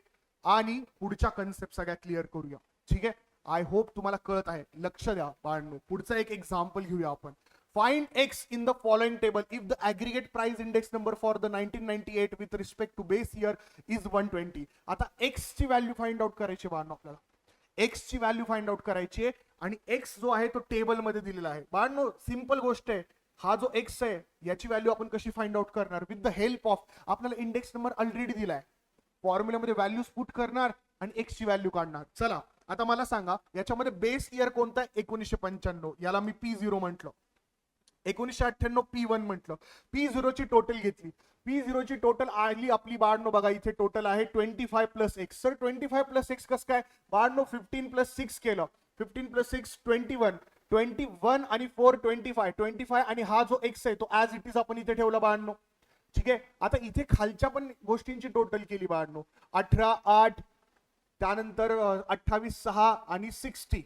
आणि पुढच्या कन्सेप्ट सगळ्या क्लिअर करूया. ठीक आहे. आय होप तुम्हाला कळत आहे. लक्ष द्या बाळांनो. पुढचा एक एक्झाम्पल घेऊया आपण. Find x in the following table if the aggregate price index number for the 1998 with respect to base year is 120. आता एक्स ची व्हॅल्यू फाइंड आउट करायची बाळांनो. आपल्याला एक्स ची व्हॅल्यू फाइंड आउट करायची आहे आणि एक्स जो आहे तो टेबल मध्ये दिलेला आहे. बाळांनो सिंपल गोष्ट आहे. हा जो एक्स आहे याची व्हॅल्यू आपण कशी फाइंड आउट करणार? विथ द हेल्प ऑफ आपल्याला इंडेक्स नंबर ऑलरेडी दिलाय. फॉर्म्युल्यामध्ये व्हॅल्यूज पुट करणार आणि एक्स ची व्हॅल्यू काढणार. चला आता मला सांगा याच्यामध्ये बेस इयर कोणता आहे? 1995. याला मी P0 म्हटलं. 1998 P1 म्हटलं. P0 ची टोटल घेतली. P0 ची टोटल आली आपली बाळांनो. बघा इथे टोटल आहे 25 plus x. Sir 25 plus x कसं काय? बाळांनो 15 प्लस 6 केलं. 15 प्लस 6 21. 21 आणि 4 25 आणि हा जो एक्स आहे तो ऍज इट इज आपण इथे ठेवला बाळांनो. ठीक आहे. आता इथे खालच्या पण गोष्टींची टोटल केली बाळांनो. 18 8 त्यानंतर 28 6 आणि 60.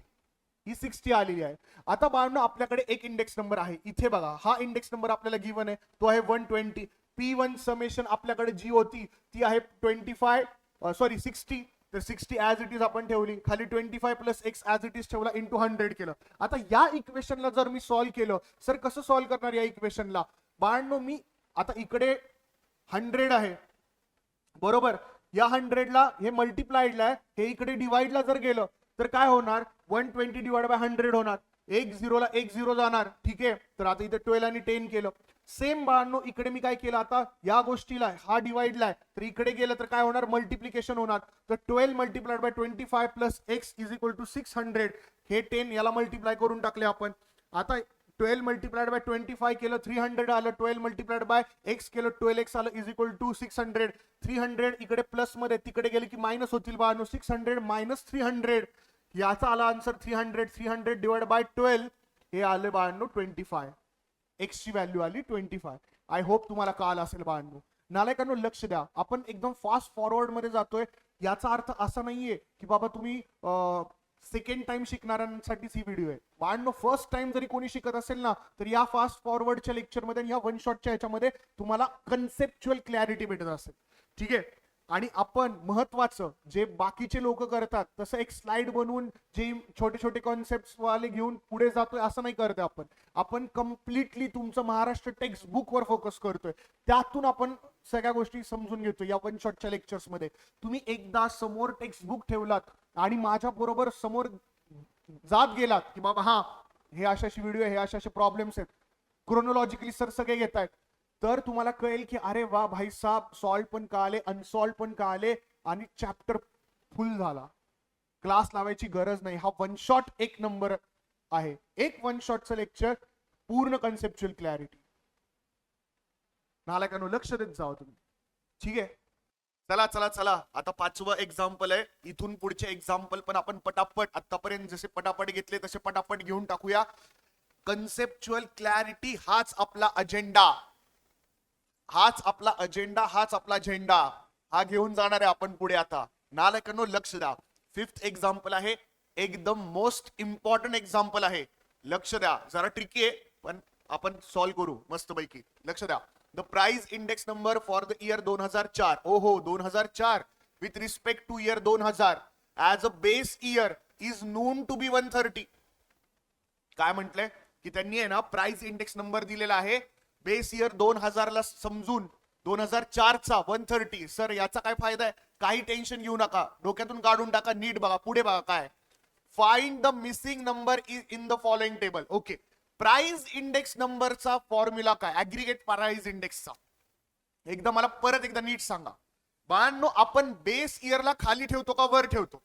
ही 60 आलेली आहे. आता बाळांनो आपल्याकडे एक इंडेक्स नंबर आहे. इथे बघा हा इंडेक्स नंबर आपल्याला गिवन आहे तो आहे 120. P1 समेशन आपल्याकडे जी होती ती आहे 60. तर 60 ऍज इट इज आपण ठेवली. खाली 25 plus x as it is ठेवला इंटू 100 केलं. आता या इक्वेशनला जर मी सॉल्व्ह केलं सर कसं सॉल्व्ह करणार या इक्वेशनला? बाळांनो मी आता इकडे 100 आहे बरोबर. या 100ला हे मल्टिप्लाइडला आहे. हे इकडे डिवाइडला जर गेलं तर काय होणार? 120 डिवाइड बाय 100 होणार. 1 0 ला 1 0 जाणार. ठीक आहे. तर आता इथे 12 आणि 10 केलं. सेम बाळांनो इकडे मी काय केलं? आता या गोष्टीला हा डिवाइडला आहे तर इकडे गेलं तर काय होणार? मल्टिप्लिकेशन होणार. तर 12 multiplied by 25 plus x is equal to 600. हे 10 याला मल्टिप्लाय करून टाकले आपण. आता 12 मल्टिप्लाइड बाय 25 केलं 300 आलं. 12 मल्टिप्लाइड बाय एक्स केलं 12x आलं इज इक्वल टू 600. 300 इकडे प्लस मध्ये तिकडे गेले की मायनस होतील बाळांनो. 600 मायनस 300 याचा आला आन्सर 300. 300 डिवाइड बाय 12 हे आले बाळांनो 25. एक्स ची व्हॅल्यू आली 25. आय होप तुम्हाला कळालं असेल बाळांनो. नालायकांनो लक्ष द्या. आपण एकदम फास्ट फॉरवर्ड मध्ये जातोय. याचा अर्थ असा नाहीये की बाबा तुम्ही सेकंड टाइम शिकणाऱ्यांसाठीच ही व्हिडिओ आहे. बाळांनो फर्स्ट टाइम जरी कोणी शिकत असेल ना तर या फास्ट फॉरवर्डच्या लेक्चरमध्ये आणि या वन शॉटच्या ह्याच्यामध्ये तुम्हाला कन्सेप्च्युअल क्लॅरिटी भेटत असेल. ठीक आहे. आणि आपण महत्वाचं जे बाकीचे लोक करतात तसं एक स्लाइड बनवून जे छोटे छोटे कॉन्सेप्ट वाले घेऊन पुढे जातोय असं नाही करतोय आपण. आपण कम्प्लिटली तुमचं महाराष्ट्र टेक्स्ट बुक वर फोकस करतोय. त्यातून आपण सगळ्या गोष्टी समजून घेतोय या वन शॉटच्या लेक्चर्स मध्ये. तुम्ही एकदा समोर टेक्स्ट बुक ठेवलात आणि माझ्या बरोबर समोर जात गेलात की बाबा हा हे अशाशी व्हिडिओ हे अशाशे प्रॉब्लेम्स आहेत क्रोनोलॉजिकली सर सगळे घेत आहेत तर तुम्हाला कळेल की अरे वा भाई साहब सॉल्व पण कळाले अनसॉल्व पण कळाले आणि चॅप्टर फुल झाला. क्लास लावायची गरज नाही. हा वन शॉट एक नंबर आहे. एक वन शॉटचं लेक्चर पूर्ण कन्सेप्च्युअल क्लॅरिटी. नालायकांनो लक्ष देत जावं तुम्ही. ठीक आहे. चला चला चला आता 5वं एक्झाम्पल आहे. इथून पुढचे एक्झाम्पल पण आपण पटापट आतापर्यंत जसे पटापट घेतले तसे पटापट घेऊन टाकूया. कन्सेप्च्युअल क्लॅरिटी हाच आपला अजेंडा. हाच आपला अजेंडा. हाच आपला झेंडा. हा घेऊन जाणार आहे आपण पुढे. आता नालायकांनो लक्ष द्या. 5th एक्झाम्पल आहे. एकदम मोस्ट इम्पॉर्टंट एक्झाम्पल आहे. लक्ष द्या. जरा ट्रिकी आहे पण आपण सॉल्व्ह करू मस्त पैकी. लक्ष द्या. The price index number for the year 2004. ओहो 2004 with respect to year 2000 as a base year is known to be 130. काय म्हटलंय की त्यांनी आहे ना प्राइस इंडेक्स नंबर दिलेला आहे बेस इयर 2000 ला समजून 2004चा 130. सर याचा काय फायदा आहे? काही टेन्शन घेऊ नका, डोक्यातून काढून टाका, नीट बघा, पुढे बघा काय. Find the missing number in the following table. Okay, price index नंबरचा फॉर्म्युला काय? ऍग्रीगेट प्राइस इंडेक्सचा. एकदा मला परत एकदा नीट सांगा बाळांनो, आपण बेस इयरला खाली ठेवतो का वर ठेवतो?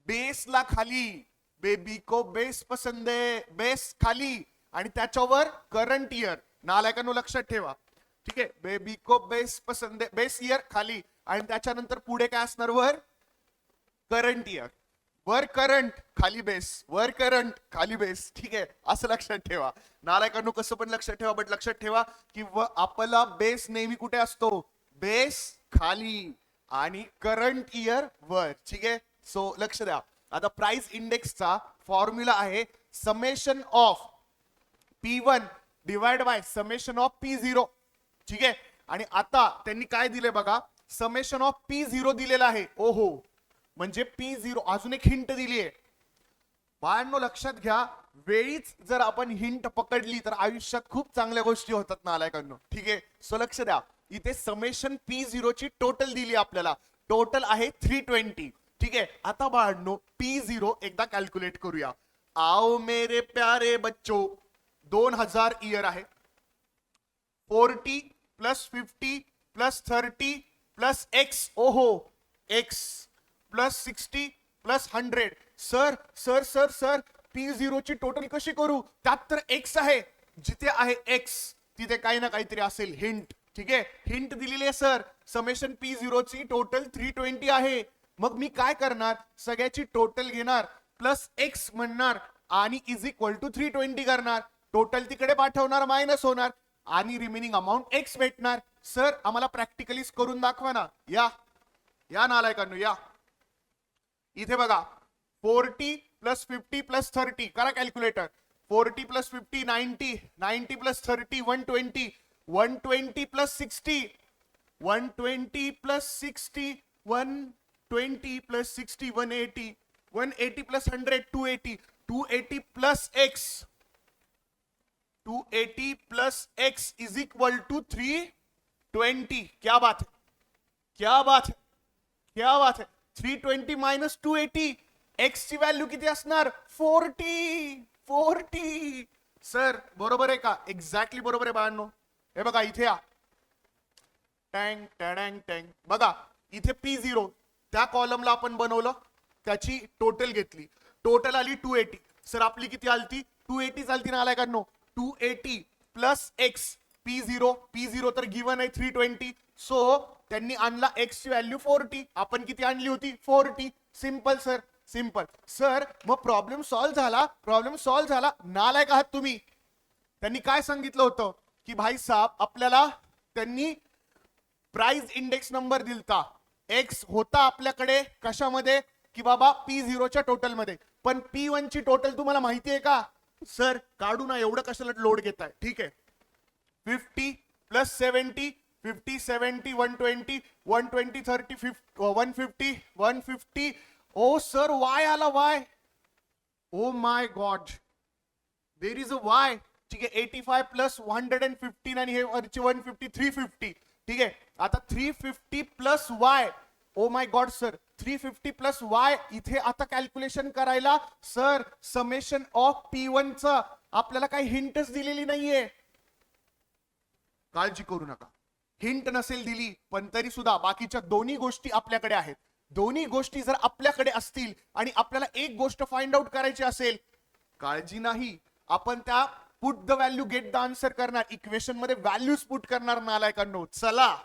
बेसला खाली. बेबी को बेस पसंद है, बेस खाली आणि त्याच्यावर करंट इयर. नालायकांनो लक्षात ठेवा, ठीक आहे. बेबी को बेस पसंद है, बेस इयर खाली आणि त्याच्यानंतर पुढे काय असणार? वर करंट इयर. वर करंट खाली बेस, वर करंट खाली बेस, ठीक आहे. असं लक्षात ठेवा. नालायकांनो कसं पण लक्षात ठेवा, बट लक्षात ठेवा की आपला बेस नेहमी कुठे असतो? बेस खाली आणि करंट इयर वर, ठीक आहे. सो लक्ष द्या. आता प्राइस इंडेक्सचा फॉर्म्युला आहे summation of P1 divide by summation of P0, ठीक आहे. आणि आता त्यांनी काय दिले बघा, समेशन ऑफ P0 दिलेला आहे. ओहो, म्हणजे P0. अजून एक हिंट दिली आहे बाळांनो, लक्षात घ्या. वेळीच जर आपण हिंट पकडली तर आयुष्यात खूप चांगल्या गोष्टी होतात नालायकांनो, ठीक आहे. सो लक्ष द्या, इथे समेशन P0 ची टोटल दिली आपल्याला. टोटल आहे 320, ठीक आहे. आता बाळांनो P0 एकदा कॅल्क्युलेट करूया. आओ मेरे प्यारे बच्चो, 2000 इयर आहे. 40 प्लस 50 प्लस 30 प्लस एक्स. ओहो, x plus 60 plus 100. Sir sir sir sir P0 ची टोटल कशी करू? त्यात तर एक्स आहे. जिथे आहे एक्स तिथे काही ना काहीतरी असेल, हिंट, ठीक आहे. हिंट दिलेली आहे सर, समेशन P0 ची टोटल 320 आहे. मग मी काय करणार? सगळ्याची टोटल घेणार प्लस एक्स म्हणणार आणि इज इक्वल टू 320 करणार. टोटल तिकडे पाठवणार, मायनस होणार आणि रिमेनिंग अमाऊंट एक्स भेटणार. सर आम्हाला प्रॅक्टिकली करून दाखवा ना. या या नालायकांनो या. इथे बघा, 40 प्लस 50 प्लस 30 करा calculator. 40 plus 50 90, 90 plus 30 120, 120 plus 60, 120 plus 60, 120 plus 60 180, 180 plus 100 280, 280 plus x, 280 plus x is equal to 320. क्या बात है, क्या बात है, क्या बात है. 320 मायनस 280, एक्स ची व्हॅल्यू किती असणार? 40. 40. सर बरोबर आहे का? एक्झॅक्टली बरोबर आहे बाळांनो. हे बघा इथे या. टँग टँग टँग. बघा इथे P0 त्या कॉलमला आपण बनवलं, त्याची टोटल घेतली, टोटल आली 280. सर आपली किती आलती? 280 चालती ना नालायकांनो. 280 प्लस एक्स. P0 तर गिवन आहे 320. सो त्यांनी आणला एक्स ची व्हॅल्यू 40. आपण किती आणली होती? 40. Simple sir, simple. सर मग प्रॉब्लेम सॉल्व्ह झाला. प्रॉब्लेम सॉल्व्ह झाला. नालायक आहात तुम्ही. त्यांनी काय सांगितलं होतं की भाई साहब, आपल्याला त्यांनी प्राइस इंडेक्स नंबर दिलता. एक्स होता आपल्याकडे कशामध्ये? की बाबा P0 च्या टोटल मध्ये. पण P1 ची टोटल तुम्हाला माहिती आहे का? सर काढू ना, एवढं कशाला लोड घेताय? ठीक आहे. 50 प्लस 70, 50 70 120, 120 30 150 150. ओ सर वाय आला, Y. Oh my God, there is a Y. ठीक आहे. 85 प्लस 115 आणि हे वरचे 150 350. ठीक आहे. आता 350 plus Y. Oh my God sir, 350 plus Y. इथे आता कॅल्क्युलेशन करायला सर समेशन ऑफ P1 चा आपल्याला काही हिंटच दिलेली नाहीये. काळजी करू नका, हिंट नसेल दिली पण तरी सुद्धा बाकीच्या दोन्ही गोष्टी आपल्याकडे आहेत. दोन्ही गोष्टी जर आपल्याकडे असतील आणि आपल्याला एक गोष्ट फाइंड आउट करायची असेल, काळजी नाही, आपण त्या put the value get the answer करणार. इक्वेशन मध्ये व्हॅल्यूज पुट करणार नालायकांनो. चला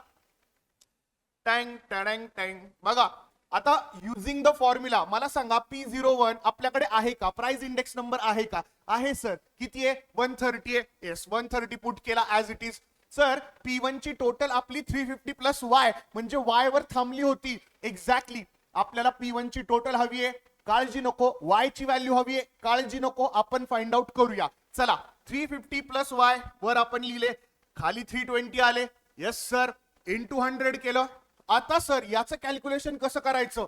टँग टँग टँग. बघा आता युझिंग द फॉर्म्युला मला सांगा P01 आपल्याकडे आहे का? प्राइस इंडेक्स नंबर आहे का? आहे सर. किती आहे? 130 आहे. येस 130 पुट केला as it is. Sir P1 ची टोटल आपली 350 प्लस वाय म्हणजे वाय वर थांबली होती. एक्झॅक्टली आपल्याला P1 ची टोटल हवी आहे, काळजी नको. वाय ची व्हॅल्यू हवी आहे, काळजी नको. आपण फाइंड आउट करूया. चला 350 प्लस वाय वर आपण लिहिले, खाली 320 आले. येस सर, इंटू 100 केलं. आता सर याचं कॅल्क्युलेशन कसं करायचं?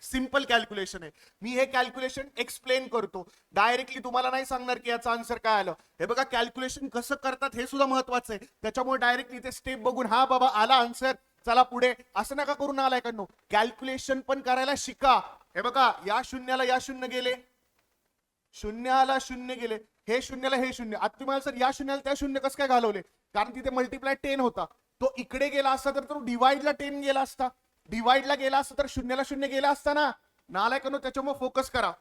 सिंपल कॅल्क्युलेशन आहे. मी हे कॅल्क्युलेशन एक्सप्लेन करतो, डायरेक्टली तुम्हाला नाही सांगणार की याचं आन्सर काय आलं. हे बघा कॅल्क्युलेशन कसं करतात हे सुद्धा महत्वाचं आहे. त्याच्यामुळे डायरेक्टली ते स्टेप बघून हा बाबा आला आन्सर चला पुढे असं नका करून आलाय का नो. कॅल्क्युलेशन पण करायला शिका. हे बघा या शून्याला या शून्य गेले, शून्याला शून्य गेले, हे शून्याला हे शून्य. आता तुम्हाला सर या शून्याला त्या शून्य कसं काय घालवले, कारण तिथे मल्टिप्लाय 10 होता. तो इकडे गेला असता तर तो डिवाइडला 10 गेला असता, डिवाइडला गेला असता तर शून्याला शून्य गेला असता ना. नालायकांनो त्याच्यामुळे फोकस करा.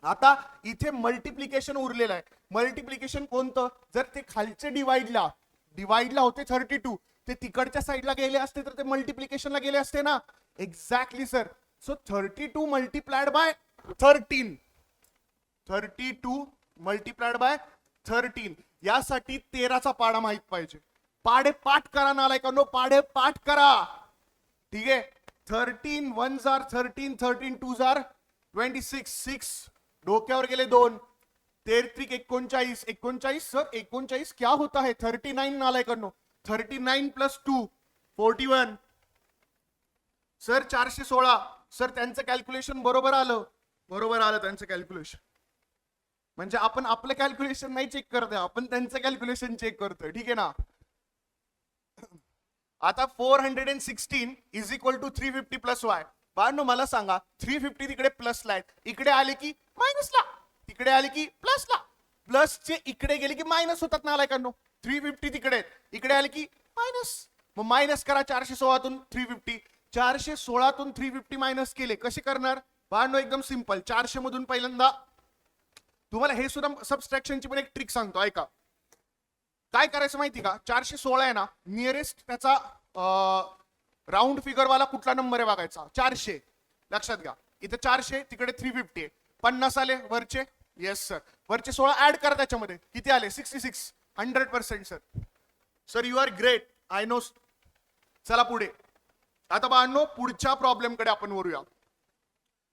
आता इथे मल्टिप्लिकेशन उरलेलं आहे. मल्टिप्लिकेशन कोणतं, जर ते खालचे डिवाइडला होते 32, ते तिकडच्या साईडला गेले असते तर ते मल्टिप्लिकेशनला गेले असते ना. Exactly sir. So 32 multiplied by 13, 32 multiplied by 13. यासाठी 13चा पाडा माहित पाहिजे. पाडे पाठ करा नालायकांनो, पाडे पाठ करा. ठीक आहे. 13 1s are 13, 13 2s are 26, 6 डोक्यावर गेले 2, 33 39, 39 सर 39 क्या होता है 39 नालायकांनो. 39 प्लस 2 41 सर 416. सर त्यांचं कॅल्क्युलेशन बरोबर आलं, बरोबर आलं त्यांचं कॅल्क्युलेशन. म्हणजे आपण आपलं कॅल्क्युलेशन नाही चेक करतोय, आपण त्यांचं कॅल्क्युलेशन चेक करतोय. ठीक आहे ना. आता 416 is equal to 350 plus y. बाळांनो मला सांगा 350 तिकडे प्लसला आहे, इकडे आले की मायनसला, इकडे आले की प्लसला. प्लसचे इकडे गेले की मायनस होतात नालायकांनो. 350 तिकडे इकडे आले की मायनस. मग मायनस करा 416 350. 416 350 मायनस केले कसे करणार बाळांनो, एकदम सिंपल. 400 मधून पहिल्यांदा तुम्हाला हे सुद्धा सबस्ट्रॅक्शनची पण एक ट्रिक सांगतो ऐका. काय करायचं माहिती का, 416 आहे ना, नियरेस्ट त्याचा राऊंड फिगर वाला कुठला नंबर आहे बघायचा. 400 लक्षात घ्या. इथे 400 तिकडे 350 आहे. 50 आले वरचे, येस सर. वरचे 16 ऍड करा त्याच्यामध्ये, किती आले 66. 100% sir. Sir you are great, I know. चला पुढे. आता बाळांनो पुढच्या प्रॉब्लेम कडे आपण वळूया.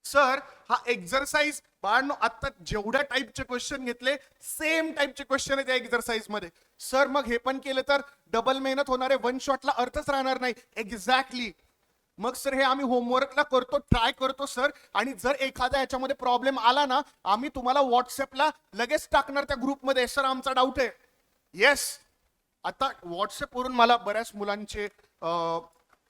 सर हा एक्झरसाइज बाळांनो आता जेवढ्या टाईपचे क्वेश्चन घेतले सेम टाईपचे क्वेश्चन आहेत या एक्झरसाइज मध्ये. सर मग हे पण केलं तर डबल मेहनत होणार आहे, वन शॉटला अर्थच राहणार नाही. एक्झॅक्टली. मग सर हे आम्ही होमवर्कला करतो, ट्राय करतो सर. आणि जर एखाद्या याच्यामध्ये प्रॉब्लेम आला ना, आम्ही तुम्हाला व्हॉट्सअपला लगेच टाकणार त्या ग्रुपमध्ये. सर आमचा डाऊट आहे. येस. आता व्हॉट्सअपवरून मला बऱ्याच मुलांचे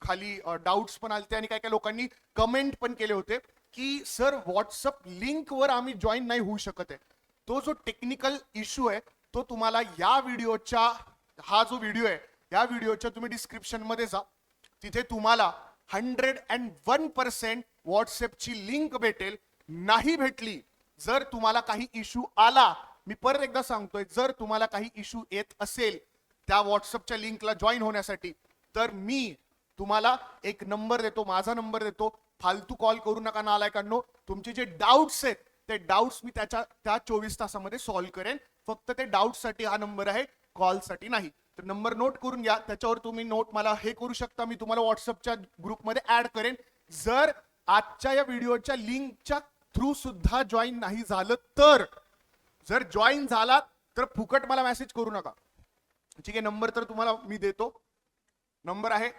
खाली डाऊट्स पण आले आणि काही काही लोकांनी कमेंट पण केले होते की सर व्हॉट्सअप लिंक वर आम्ही जॉईन नाही होऊ शकत आहे. तो जो टेक्निकल इश्यू आहे तो तुम्हाला या व्हिडिओच्या, हा जो व्हिडिओ आहे या व्हिडिओच्या तुम्ही डिस्क्रिप्शन मध्ये जा, तिथे तुम्हाला 101% व्हॉट्सअपची लिंक भेटेल. नाही भेटली, जर तुम्हाला काही इश्यू आला, मी परत एकदा सांगतोय, जर तुम्हाला काही इश्यू येत असेल त्या व्हॉट्सअपच्या लिंकला जॉईन होण्यासाठी, तर मी तुम्हाला एक नंबर देतो, माझा नंबर देतो. फालतू कॉल करू नका नालायकांनो. तुमचे जे डाऊट्स आहेत ते डाऊट्स मी त्या 24 तासामध्ये सॉल्व्ह करेन. फक्त ते डाऊट्स साठी हा नंबर आहे, कॉल साठी नाही. तर नंबर नोट करून घ्या, त्याच्यावर तुम्ही नोट मला हे करू शकता. मी तुम्हाला व्हॉट्सअपच्या ग्रुपमध्ये ऍड करेन. जर आजच्या या व्हिडिओच्या लिंकच्या थ्रू सुद्धा जॉईन नाही झालं तर, जर जॉईन झाला तर फुकट मला मेसेज करू नका. ठीक आहे. नंबर तर तुम्हाला मी देतो. नंबर आहे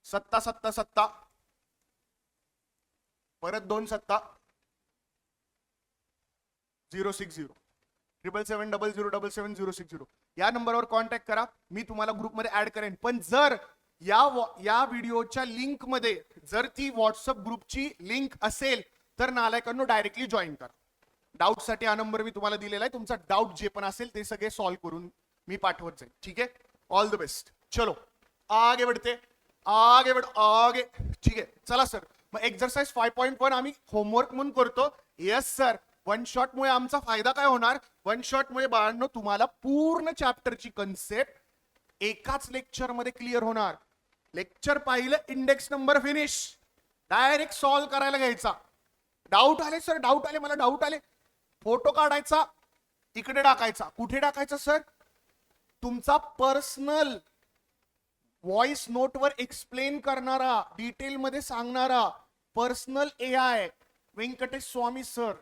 777 परत 2 7 060 77700777060. या नंबरवर कॉन्टॅक्ट करा, मी तुम्हाला ग्रुपमध्ये ऍड करेन. पण जर या व्हिडिओच्या लिंक मध्ये जर ती व्हॉट्सअप ग्रुपची लिंक असेल तर नालायकांनो डायरेक्टली जॉईन करा. डाऊट साठी हा नंबर मी तुम्हाला दिलेला आहे. तुमचा डाऊट जे पण असेल ते सगळे सॉल्व्ह करून मी पाठवत जाईल. ठीक आहे. All the best. चलो आगे बढ़ते, आगे बढ़ आगे. ठीक आहे. चला सर मग एक्सरसाइज 5.1 आम्ही होमवर्क म्हणून करतो. Yes sir. वन शॉट मुळे आमचा फायदा काय होणार, वन शॉट मुळे बाळांनो तुम्हाला पूर्ण चॅप्टरची कन्सेप्ट एकाच लेक्चर मध्ये क्लिअर होणार. लेक्चर पाहिलं, index number finish, direct solve करायला घ्यायचा. डाऊट आले सर, डाऊट आले, मला डाऊट आले, फोटो काढायचा, इकडे टाकायचा. कुठे टाकायचा सर, तुमचा पर्सनल व्हॉइस नोटवर एक्सप्लेन करणारा, डिटेल मध्ये सांगणारा पर्सनल AI व्यंकटेश स्वामी सर.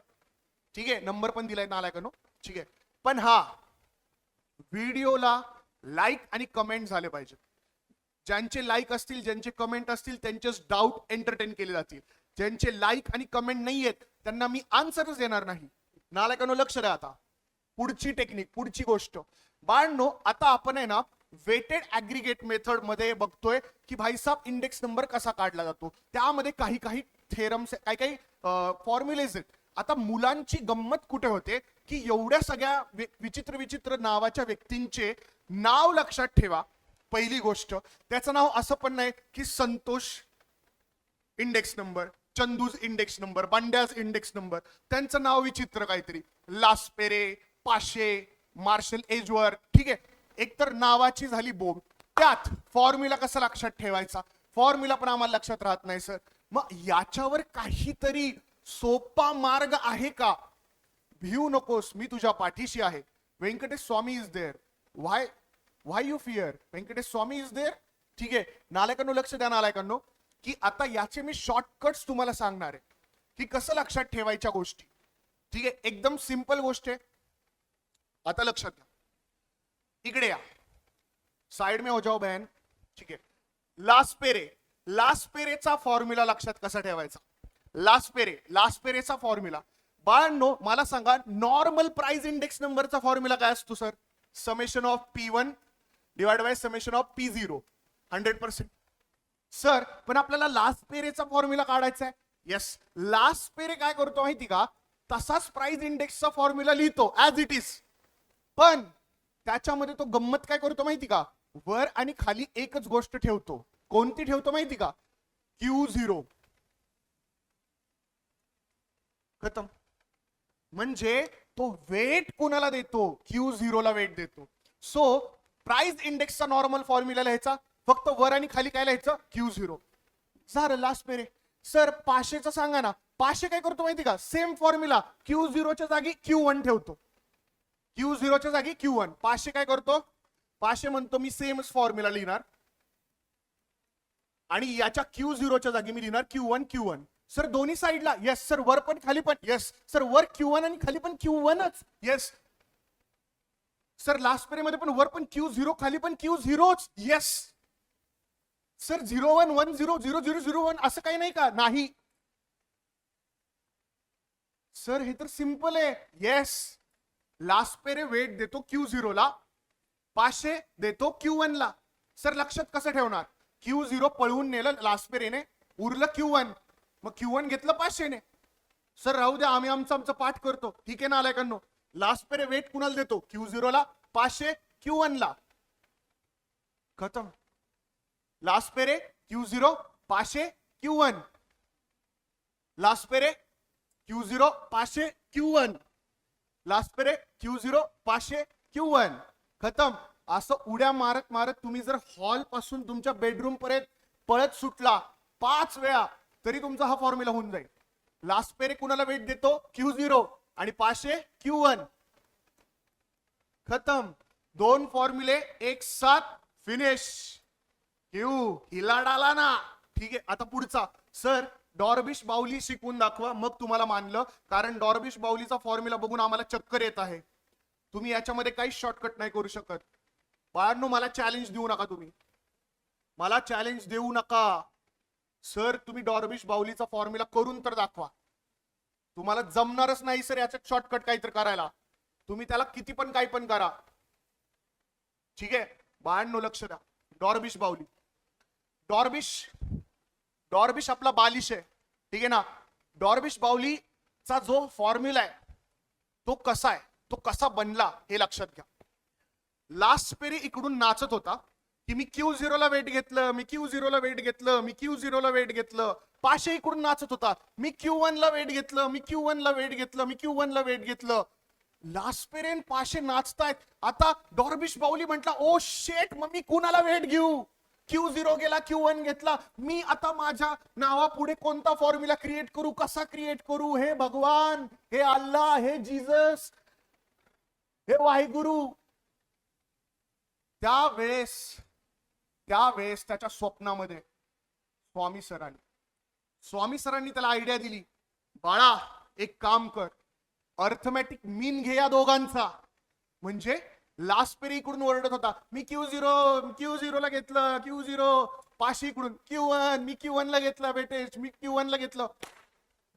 ठीक आहे. नंबर पण दिलाय नालायकांनो. ठीक आहे. पण हा व्हिडिओला लाईक आणि कमेंट झाले पाहिजे. ज्यांचे लाईक असतील, ज्यांचे कमेंट असतील, त्यांचेच डाऊट एंटरटेन केले जातील. ज्यांचे लाईक आणि कमेंट नाही आहेत त्यांना मी आन्सरच देणार नाही. नालायकांनो लक्ष द्या. आता पुढची टेक्निक, पुढची गोष्ट बाळांनो, आता आपण आहे ना वेटेड ऍग्रिगेट मेथड मध्ये बघतोय की भाईसाब इंडेक्स नंबर कसा काढला जातो. त्यामध्ये काही काही थेरम्स, काही काही फॉर्म्युलेज आहेत. आता मुलांची गंमत कुठे होते की एवढ्या सगळ्या विचित्र विचित्र नावाच्या व्यक्तींचे नाव लक्षात ठेवा. पहिली गोष्ट, त्याचं नाव असं पण नाही की Santosh index number, Chandu's index number, Bandya's index number. त्यांचं नाव विचित्र काहीतरी, लास्पेरे, पाशे, मार्शल एजवर. ठीक आहे, एकतर नावाची झाली बोंब, त्यात फॉर्म्युला कसा लक्षात ठेवायचा, फॉर्म्युला पण आम्हाला लक्षात राहत नाही सर. मग याच्यावर काहीतरी सोपा मार्ग आहे का? भिऊ नकोस, मी तुझ्या पाठीशी आहे. Venkatesh Swami is there. Why you fear? Venkatesh Swami is there. ठीक आहे, नालायकांनो लक्ष द्या. नालायकांनो, की आता याचे मी शॉर्टकट्स तुम्हाला सांगणार आहे की कसं लक्षात ठेवायच्या गोष्टी. ठीक आहे, एकदम सिंपल गोष्ट आहे. आता लक्षात घ्या, इकडे या, साइड में हो जाओ बहन. ठीक आहे, लास्पेरेचा फॉर्म्युला लक्षात कसा ठेवायचा. लास्पेरेचा फॉर्म्युला बाळांनो मला सांगा, नॉर्मल प्राइस इंडेक्स नंबरचा फॉर्म्युला काय असतो sir? Summation of P1 divide by summation of P0. 100%. Sir पण आपल्याला लास्पेरेचा फॉर्म्युला काढायचा आहे. येस, लास्पेरे काय करतो माहिती का, तसाच प्राइस इंडेक्सचा फॉर्म्युला लिहितो ऍज इट इज, पण त्याच्यामध्ये तो गंमत काय करतो माहिती का, वर आणि खाली एकच गोष्ट ठेवतो. कोणती ठेवतो माहिती का? Q0. खतम. म्हणजे तो वेट कोणाला देतो? Q0 ला वेट देतो. सो प्राइस इंडेक्सचा नॉर्मल फॉर्म्युला लिहायचा, फक्त वर आणि खाली काय लिहायचं? Q0. झालं लास्पेरे. सर पाशेचं सांगा ना. पाशे काय करतो माहिती का, सेम फॉर्म्युला, Q0 च्या जागी Q1 ठेवतो. Q0 च्या जागी Q1. पाशे काय करतो? पाशे म्हणतो मी सेमच फॉर्म्युला लिहिणार आणि याच्या Q0 च्या जागी मी लिहिणार Q1. सर दोन्ही साईडला येस सर, वर पण खाली पण येस सर, वर Q1 आणि खाली पण Q1च. येस सर, लास्टपेरे मध्ये पण वर पण Q0 खाली पण Q0च. येस सर, 01 10 00 01 असं काही नाही का? नाही सर, हे तर सिंपल आहे. येस, लास्टपेरे वेट देतो Q0 ला, पाचशे देतो Q1 ला. सर लक्षात कसं ठेवणार? Q0 पळवून नेलं लास्टपेरेने, उरलं Q1, मग Q1 घेतलं 500 ने. सर राहू द्या, आम्ही आमचं पाठ करतो. ठीक आहे ना आलायकांनो. लास्टपेरे वेट कुणाला देतो? Q0 ला, 500 Q1 ला. खतम. लास्टपेरे Q0 500 Q1, लास्टपेरे Q0 500 Q1, लास्टपेरे Q0 500 Q1. खतम. असं उड्या मारत मारत तुम्ही जर हॉल पासून तुमच्या बेडरूम पर्यंत पळत सुटला 5 वेळा तरी तुमचा हा फॉर्म्युला होऊन जाईल. लास्टपेरे कुणाला वेट देतो? Q0 आणि 500 Q1. खतम. 2 फॉर्म्युले एक साथ फिनिश. हिला डाला ना. ठीक आहे, आता पुढचा. सर डॉर्बिश बाउली शिकवून दाखवा, मग तुम्हाला मानलं, कारण डॉर्बिश बाउलीचा फॉर्म्युला बघून आम्हाला चक्कर येत आहे. तुम्ही याच्यामध्ये काही शॉर्टकट नाही करू शकत. बाळांनो मला चॅलेंज देऊ नका, तुम्ही मला चॅलेंज देऊ नका. सर तुम्ही डॉर्बिश बाउलीचा फॉर्म्युला करून तर दाखवा. तुम्हाला जमणारच नाही सर याच्यात शॉर्टकट काहीतरी करायला. तुम्ही त्याला किती पण काही पण करा. ठीक आहे बाळांनो लक्ष द्या. डॉर्बिश बाउली, डॉर्बिश आपला बालिश आहे. ठीक आहे ना. डॉर्बिश बाउलीचा जो फॉर्म्युला आहे तो कसा आहे, तो कसा बनला हे लक्षात घ्या. लास्टपेरे इकडून नाचत होता की मी Q0 ला वेट घेतलं, मी Q0 ला वेट घेतलं, मी Q0 ला वेट घेतलं. पाशे इकडून नाचत होता, मी Q1 ला वेट घेतलं, मी Q1 ला वेट घेतलं, मी Q1 ला वेट घेतलं. लास्टपेरे आणि पाशे नाचतायत. आता डॉर्बिश बाउली म्हटला, ओ शेट, मग मी कुणाला वेट घेऊ? Q0 गेला, Q1 घेतला. मी आता माझ्या नावापुढे कोणता फॉर्म्युला क्रिएट करू, कसा क्रिएट करू? हे भगवान, हे अल्लाह, हे जीसस, हे वाहेगुरु. त्यावेळेस त्याच्या स्वप्नामध्ये स्वामी सरांनी त्याला आयडिया दिली, बाळा एक काम कर, अर्थमॅटिक मीन घे या दोघांचा. म्हणजे लास्टपेरे इकडून ओरडत होता, मी Q0 ला घेतलं, Q0 पाचशे इकडून Q1, मी Q1 ला घेतला बेटेश, मी Q1 ला घेतलं.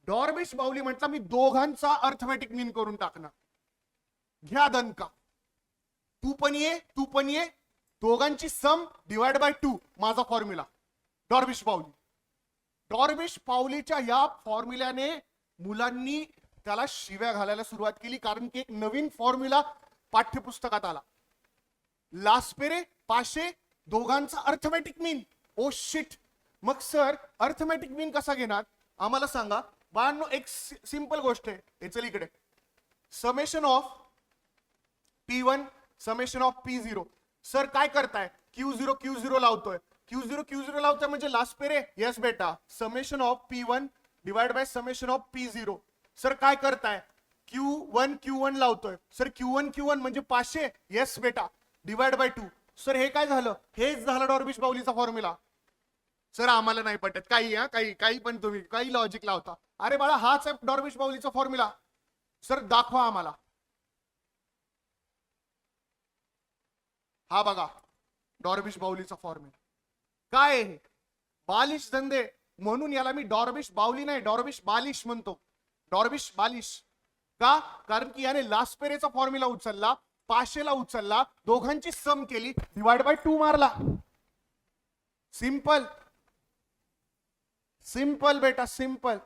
डॉर्बिश बाउली म्हटलं मी दोघांचा अर्थमॅटिक मीन करून टाकणार. घ्या दणका, तू पण ये, तू पण ये, दोघांची सम डिवाइड बाय 2 माझा फॉर्म्युला. डॉर्बिश बाउली. डॉर्बिश बाउलीच्या या फॉर्म्युल्याने मुलांनी त्याला शिव्या घालायला सुरुवात केली, कारण की एक नवीन फॉर्म्युला पाठ्यपुस्तकात आला. लास्पेरे पाशे दोघांचा अर्थमॅटिक मीन. Oh shit. मग सर अर्थमॅटिक मीन कसा घेणार आम्हाला सांगा. बाळांनो एक सिंपल गोष्ट आहे, चल इकडे. Summation of P1 summation of P0. Sir काय करताय, Q0 लावतोय. Q0 लावतोय म्हणजे लास्ट पेरे. यस बेटा. Summation of P1 divide by summation of P0. Sir काय करताय, Q1 लावतोय. सर Q1 म्हणजे 500. येस बेटा. Divide by 2. सर हे काय झालं, हेच झालं डॉर्बिश बाउलीचा फॉर्म्युला. सर आम्हाला नाही पटत काही, काही पण तुम्ही काही लॉजिक लावता. अरे बाळा हाच आहे डॉर्बिश बाउलीचा फॉर्म्युला. सर दाखवा आम्हाला. हा बघा डॉर्बिश बाउलीचा फॉर्म्युला. काय आहे, बालिश धंदे. म्हणून याला मी डॉर्बिश बाउली नाही, डॉर्बिश बालिश म्हणतो. डॉर्बिश बालिश का, कारण की याने लास्पेरेचा फॉर्म्युला उचलला, 500 ला उचलला, दोघांची सम केली, डिवाइड बाय 2 मारला. सिंपल सिंपल बेटा सिंपल.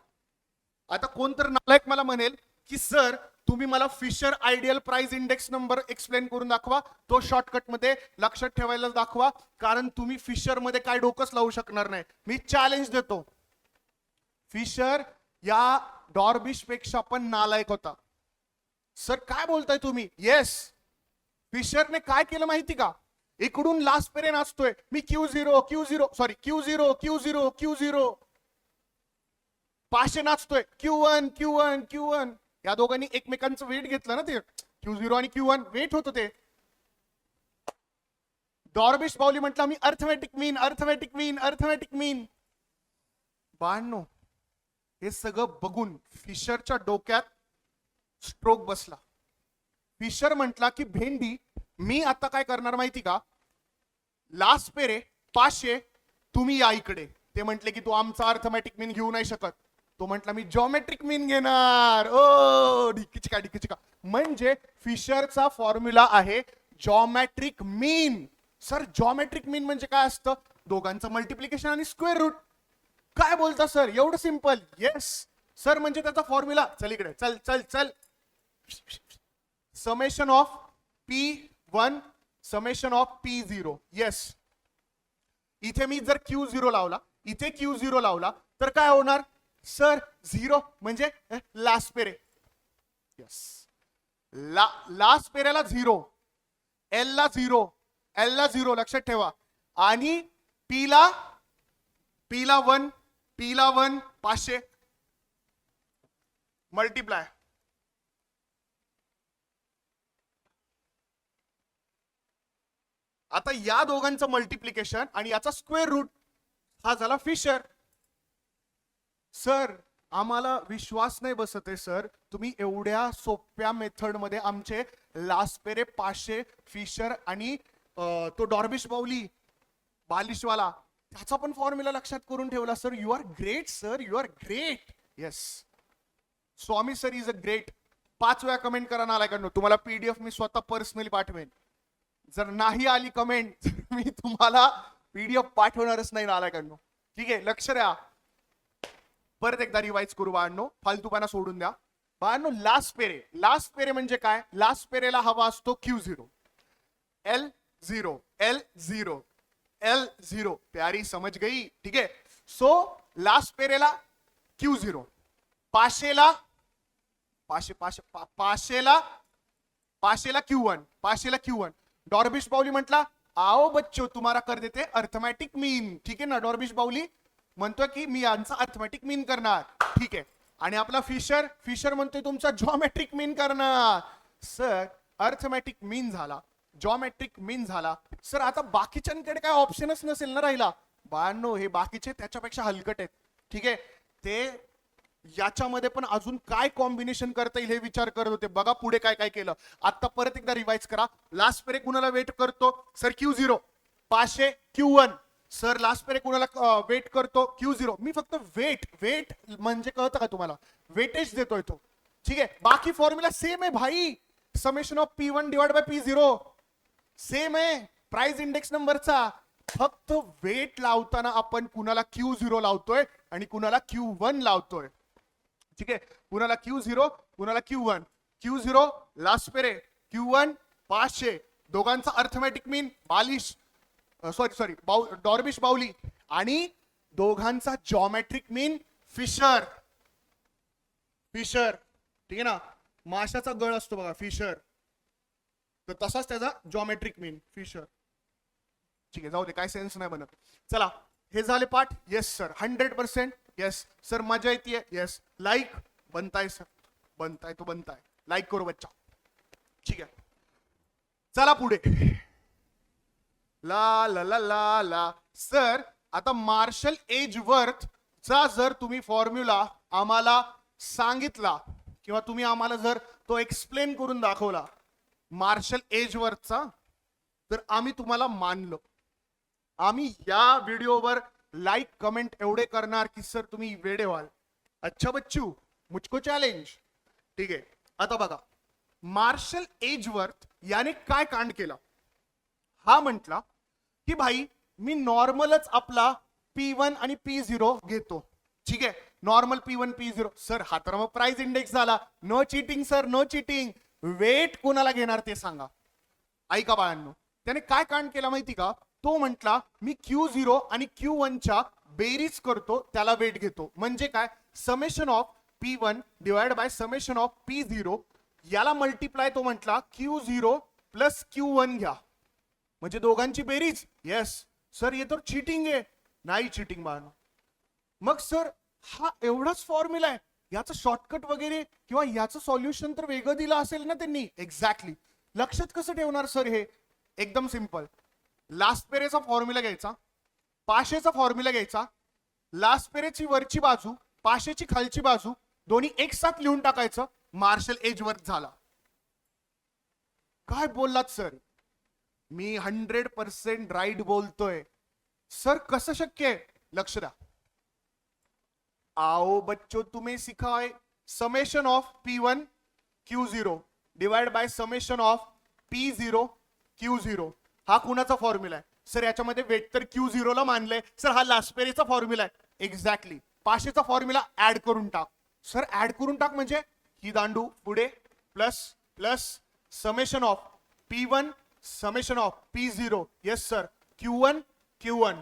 आता कोणतर नालायक मला म्हणेल की सर तुम्ही मला Fisher ideal price index number explain करून दाखवा. तो शॉर्टकट मध्ये लक्षात ठेवायला दाखवा, कारण तुम्ही फिशर मध्ये काय डोकंच लावू शकणार नाही. मी चॅलेंज देतो, फिशर या डॉर्बिश पेक्षा पण नालायक होता. सर काय बोलताय तुम्ही. येस, फिशरने काय केलं माहिती का, इकडून लास्ट पेरे नाचतोय मी Q0 500 नाचतोय Q1. या दोघांनी एकमेकांचं वेट घेतलं ना, ते Q0 आणि Q1 वेट होतं ते. डॉर्बिश बाउली म्हटलं मी अर्थमॅटिक मीन. बाळांनो हे सगळं बघून फिशरच्या डोक्यात स्ट्रोक बसला. फिशर म्हटला की भेंडी मी आता काय करणार माहिती का, लास्ट पेरे 500 तुम्ही या इकडे. ते म्हटले की तू आमचा अर्थमॅटिक मीन घेऊ नाही शकत. तो म्हटला मी जॉमेट्रिक मीन घेणार. ओ डिकिचिका. म्हणजे फिशरचा फॉर्म्युला आहे जॉमेट्रिक मीन. सर जॉमेट्रिक मीन म्हणजे काय असतं, दोघांचं मल्टिप्लिकेशन आणि स्क्वेअर रूट. काय बोलता सर, एवढं सिंपल. येस सर, म्हणजे त्याचा फॉर्म्युला. चल इकडे, चल. Summation of P1 summation of P0. Yes, इथे मी जर Q0 लावला, इथे Q0 लावला तर काय होणार सर, 0 म्हणजे लास्ट पेरे. यस, लास्ट पेरेला 0, L ला 0 लक्षात ठेवा. आणि P ला 1 500 मल्टिप्लाय. आता या दोघांचं मल्टिप्लिकेशन आणि याचा स्क्वेअर रूट हा झाला फिशर. सर आम्हाला विश्वास नाही बसत आहे सर, तुम्ही एवढ्या सोप्या मेथड मध्ये आमचे लास्ट पेरे 500 फिशर आणि तो डॉर्बिश बाउली बालिशवाला त्याचा पण फॉर्म्युला लक्षात करून ठेवला. Sir you are great sir, you are great. Yes, Swami sir is a great. 5 वेळा कमेंट करा नालायकांनो, तुम्हाला PDF मी स्वतः पर्सनली पाठवेन. जर नाही आली कमेंट मी तुम्हाला PDF पाठवणारच नाही नालायकांनो. ठीक आहे, लक्ष द्या. परत एकदा रिवाइज करू बाळांनो, फालतूपणा सोडून द्या. बाळांनो लास्ट पेरे म्हणजे काय, लास्ट पेरेला हवा असतो Q0 L0 प्यारी समझ गई. ठीक आहे, सो लास्ट पेरेला Q0, 500 ला Q1. डॉर्बिश बाउली म्हटला आओ बच्चो तुम्हारा कर देते अर्थमॅटिक मीन. ठीक आहे ना, डॉर्बिश बाउली म्हणतोय की मी यांचा अर्थमॅटिक मीन करणार. ठीक आहे, आणि आपला फिशर म्हणतोय तुमचा जॉमेट्रिक मीन करणार. सर अर्थमॅटिक मीन झाला, जॉमेट्रिक मीन झाला. सर आता बाकीच्यांकडे काय ऑप्शनच नसेल ना राहिला. बाळांनो हे बाकीचे त्याच्यापेक्षा हलकट आहेत. ठीक आहे, ते याच्यामध्ये पण अजून काय कॉम्बिनेशन करता येईल हे विचार करत होते. बघा पुढे काय काय केलं. आता परत एकदा रिवाइज करा. लास्ट पेरे कुणाला वेट करतो sir, Q0 500 Q1 sir last पेरे कुणाला वेट करतो Q0. मी फक्त वेट म्हणजे कळतं का तुम्हाला, वेटेज देतोय तो. ठीक आहे, बाकी फॉर्म्युला सेम आहे भाई. Summation of P1 divide by P0 same आहे प्राइस इंडेक्स नंबरचा. फक्त वेट लावताना आपण कुणाला Q0 लावतोय आणि कुणाला Q1 लावतोय. ठीक आहे, कुणाला Q0 कुणाला Q1. Q0 लास्ट पेरे, Q1 500. दोघांचा अर्थमॅटिक मीन सॉरी डॉर्बिश बाउली आणि दोघांचा जॉमेट्रिक मीन फिशर. ठीक आहे ना, माशाचा गळ असतो बघा फिशर, तर तसाच त्याचा जॉमेट्रिक मीन फिशर. ठीक आहे, जाऊ दे, काय सेन्स नाही बनत. चला हे झाले पाठ. Yes sir 100%. येस सर मजा येते. येस लाईक बनताय सर, बनताय लाईक करो बच्चा. ठीक आहे, चला पुढे. ला ला ला ला ला. सर आता मार्शल एजवर्थ चा जर तुम्ही फॉर्म्युला आम्हाला सांगितला किंवा तुम्ही आम्हाला जर तो एक्सप्लेन करून दाखवला मार्शल एजवर्थचा, तर आम्ही तुम्हाला मानलो. आम्ही या व्हिडिओवर लाईक कमेंट एवढे करणार की सर तुम्ही वेडे व्हाल. अच्छा बच्चू, मुझको चॅलेंज. ठीक आहे, आता बघा मार्शल एजवर्थ याने काय कांड केला. हा म्हटला की भाई मी नॉर्मलच आपला P1 आणि P0 घेतो. ठीक आहे, नॉर्मल P1 P0. सर हा तर मग प्राइस इंडेक्स झाला. No cheating sir, no cheating. Wait कोणाला घेणार ते सांगा. ऐका बाळांनो, त्याने काय कांड केला माहिती का. तो म्हटला मी Q0 आणि Q1 च्या बेरीज करतो, त्याला वेट घेतो. म्हणजे काय, summation of P1 divide by summation of P0 याला मल्टिप्लाय तो म्हटला Q0 प्लस Q1 घ्या, म्हणजे दोघांची बेरीज. येस सर हे तर चिटिंग आहे. नाही चिटिंग बाळांनो. मग सर हा एवढाच फॉर्म्युला आहे, याचं शॉर्टकट वगैरे किंवा याचं सॉल्युशन तर वेगळं दिलं असेल ना त्यांनी. एक्झॅक्टली. लक्षात कसं ठेवणार सर हे. एकदम सिंपल. लास्ट पेरेचा फॉर्म्युला घ्यायचा, पाशेचा फॉर्म्युला घ्यायचा, लास्ट पेरेची वरची बाजू पाशेची खालची बाजू दोन्ही एक साथ लिहून टाकायचं. मार्शल एजवर्थ झाला. काय बोललात सर. मी 100% राईट बोलतोय. सर कसं शक्य आहे. लक्ष द्या. आओ बच्चों तुम्हें सिखा है summation of P1 Q0 divide by summation of P0 Q0. हा कुणाचा फॉर्म्युला आहे सर. याच्यामध्ये वेट तर Q0 ला मानलंय सर. हा लास्ट पेरेचा फॉर्म्युला आहे. एक्झॅक्टली. पाशेचा फॉर्म्युला ऍड करून टाक सर. ऍड करून टाक म्हणजे ही दांडू पुढे plus plus summation of P1 summation of P0. Yes sir. Q1.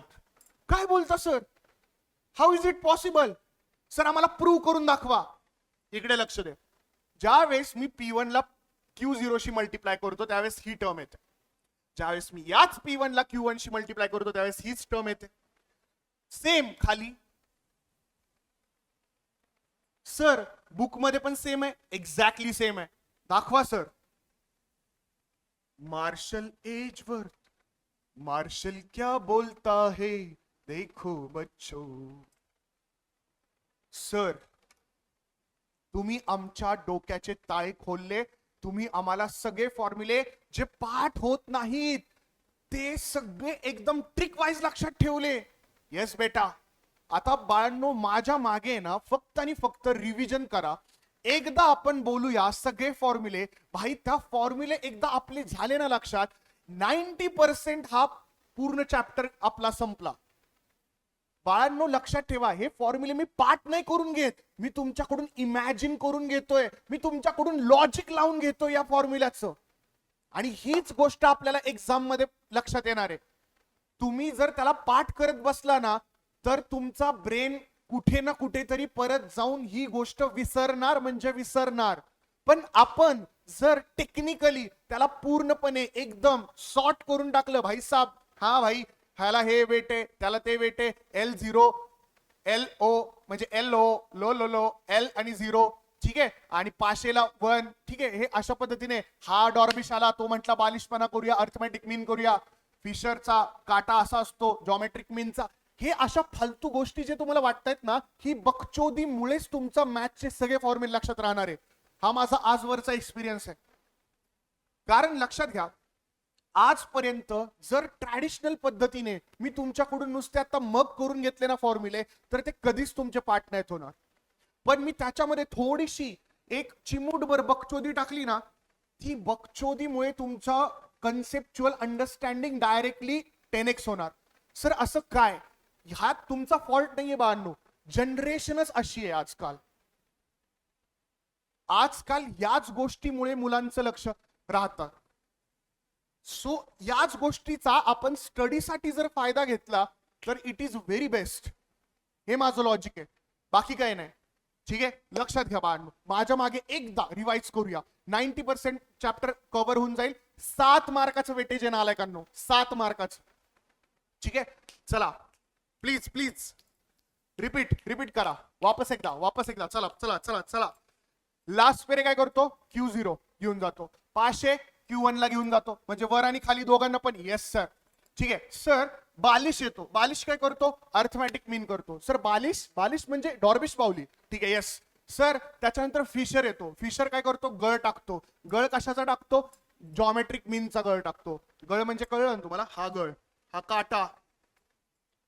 काय बोलता sir. How is it possible sir. आम्हाला प्रूव्ह करून दाखवा. इकडे लक्ष दे. ज्या वेळेस मी P1 ला Q0 शी मल्टिप्लाय करतो त्यावेळेस ही टर्म येते. ज्यावेळेस मी याच P1 ला Q1 शी मल्टिप्लाय करतो त्यावेळेस हीच टर्म येते. सेम खाली. सर बुक मध्ये पण सेम आहे. एक्झॅक्टली सेम आहे. दाखवा सर. Marshal Edgeworth. मार्शल क्या बोलता है देखो बच्चों. सर तुम्ही आमच्या डोक्याचे ताळे खोलले. तुम्ही आम्हाला सगळे फॉर्म्युले जे पाठ होत नाहीत ते सगळे एकदम ट्रिक वाईज लक्षात ठेवले. येस बेटा. आता बाळांनो माझ्या मागे ना फक्त आणि फक्त रिव्हिजन करा. एकदा आपण बोलूया सगळे फॉर्म्युले. भाई त्या फॉर्म्युले एकदा आपले झाले ना लक्षात, 90% हा पूर्ण चॅप्टर आपला संपला. बाळांनो लक्षात ठेवा, हे फॉर्म्युले मी पाठ नाही करून घेत. मी तुमच्याकडून इमॅजिन करून घेतोय. मी तुमच्याकडून लॉजिक लावून घेतोय या फॉर्म्युल्याचं. आणि हीच गोष्ट आपल्याला एक्झाम मध्ये लक्षात येणार आहे. तुम्ही जर त्याला पाठ करत बसला ना तर तुमचा ब्रेन कुठे ना कुठेतरी परत जाऊन ही गोष्ट विसरणार म्हणजे विसरणार. पण आपण जर टेक्निकली त्याला पूर्णपणे एकदम सॉर्ट करून टाकलं, भाई साहब हा भाई ह्याला हे वेट आहे त्याला ते वेट आहे, L0 LO म्हणजे LO low low low L आणि 0. ठीक आहे. आणि पाशेला 1. ठीक आहे. हे अशा पद्धतीने हा डॉर्बिश आला, तो म्हटला बालिशपणा करूया, अर्थमॅटिक मीन करूया. फिशरचा काटा असा असतो, जॉमेट्रिक मीनचा. हे अशा फालतू गोष्टी जे तुम्हाला वाटतायत ना, ही बकचोदीमुळेच तुमचा मॅथचे सगळे फॉर्म्युले लक्षात राहणार आहे. हा माझा आजवरचा एक्सपिरियन्स आहे. कारण लक्षात घ्या, आजपर्यंत जर ट्रॅडिशनल पद्धतीने मी तुमच्याकडून नुसते आता मग करून घेतले ना फॉर्म्युले, तर ते कधीच तुमचे पाठ नाहीत होणार. पण मी त्याच्यामध्ये थोडीशी एक चिमूटभर बकचोदी टाकली ना, ती बकचोदीमुळे तुमचा कन्सेप्च्युअल अंडरस्टँडिंग डायरेक्टली 10x होणार. सर असं काय? ह्यात तुमचा फॉल्ट नाहीये बाळांनो, जनरेशनच अशी आहे आजकाल. आजकाल याच गोष्टीमुळे मुलांचं लक्ष राहतं. सो याच गोष्टीचा आपण स्टडीसाठी जर फायदा घेतला तर इट इज व्हेरी बेस्ट. हे माझं लॉजिक आहे, बाकी काही नाही. ठीक आहे, लक्षात घ्या बाळांनो. माझ्या मागे एकदा रिवाइज करूया. 90% चॅप्टर कव्हर होऊन जाईल. 7 मार्काचं वेटेज आहे नालायकांनो, 7 मार्काचं. ठीक आहे, चला प्लीज प्लीज रिपीट करा. वापस एकदा चला चला चला चला. लास्ट पेरे काय करतो? Q0 घेऊन जातो. 500 Q1 ला घेऊन जातो, म्हणजे वर आणि खाली दोघांना पण. Yes sir. ठीक आहे सर. बालिश येतो. बालिश काय करतो? अर्थमॅटिक मीन करतो. सर बालिश म्हणजे डॉर्बिश पावली. ठीक आहे, येस सर. त्याच्यानंतर फिशर येतो. फिशर काय करतो? गळ टाकतो. गळ कशाचा टाकतो? जॉमेट्रिक मीनचा गळ टाकतो. गळ म्हणजे कळलं ना तुम्हाला? हा गळ, हा काटा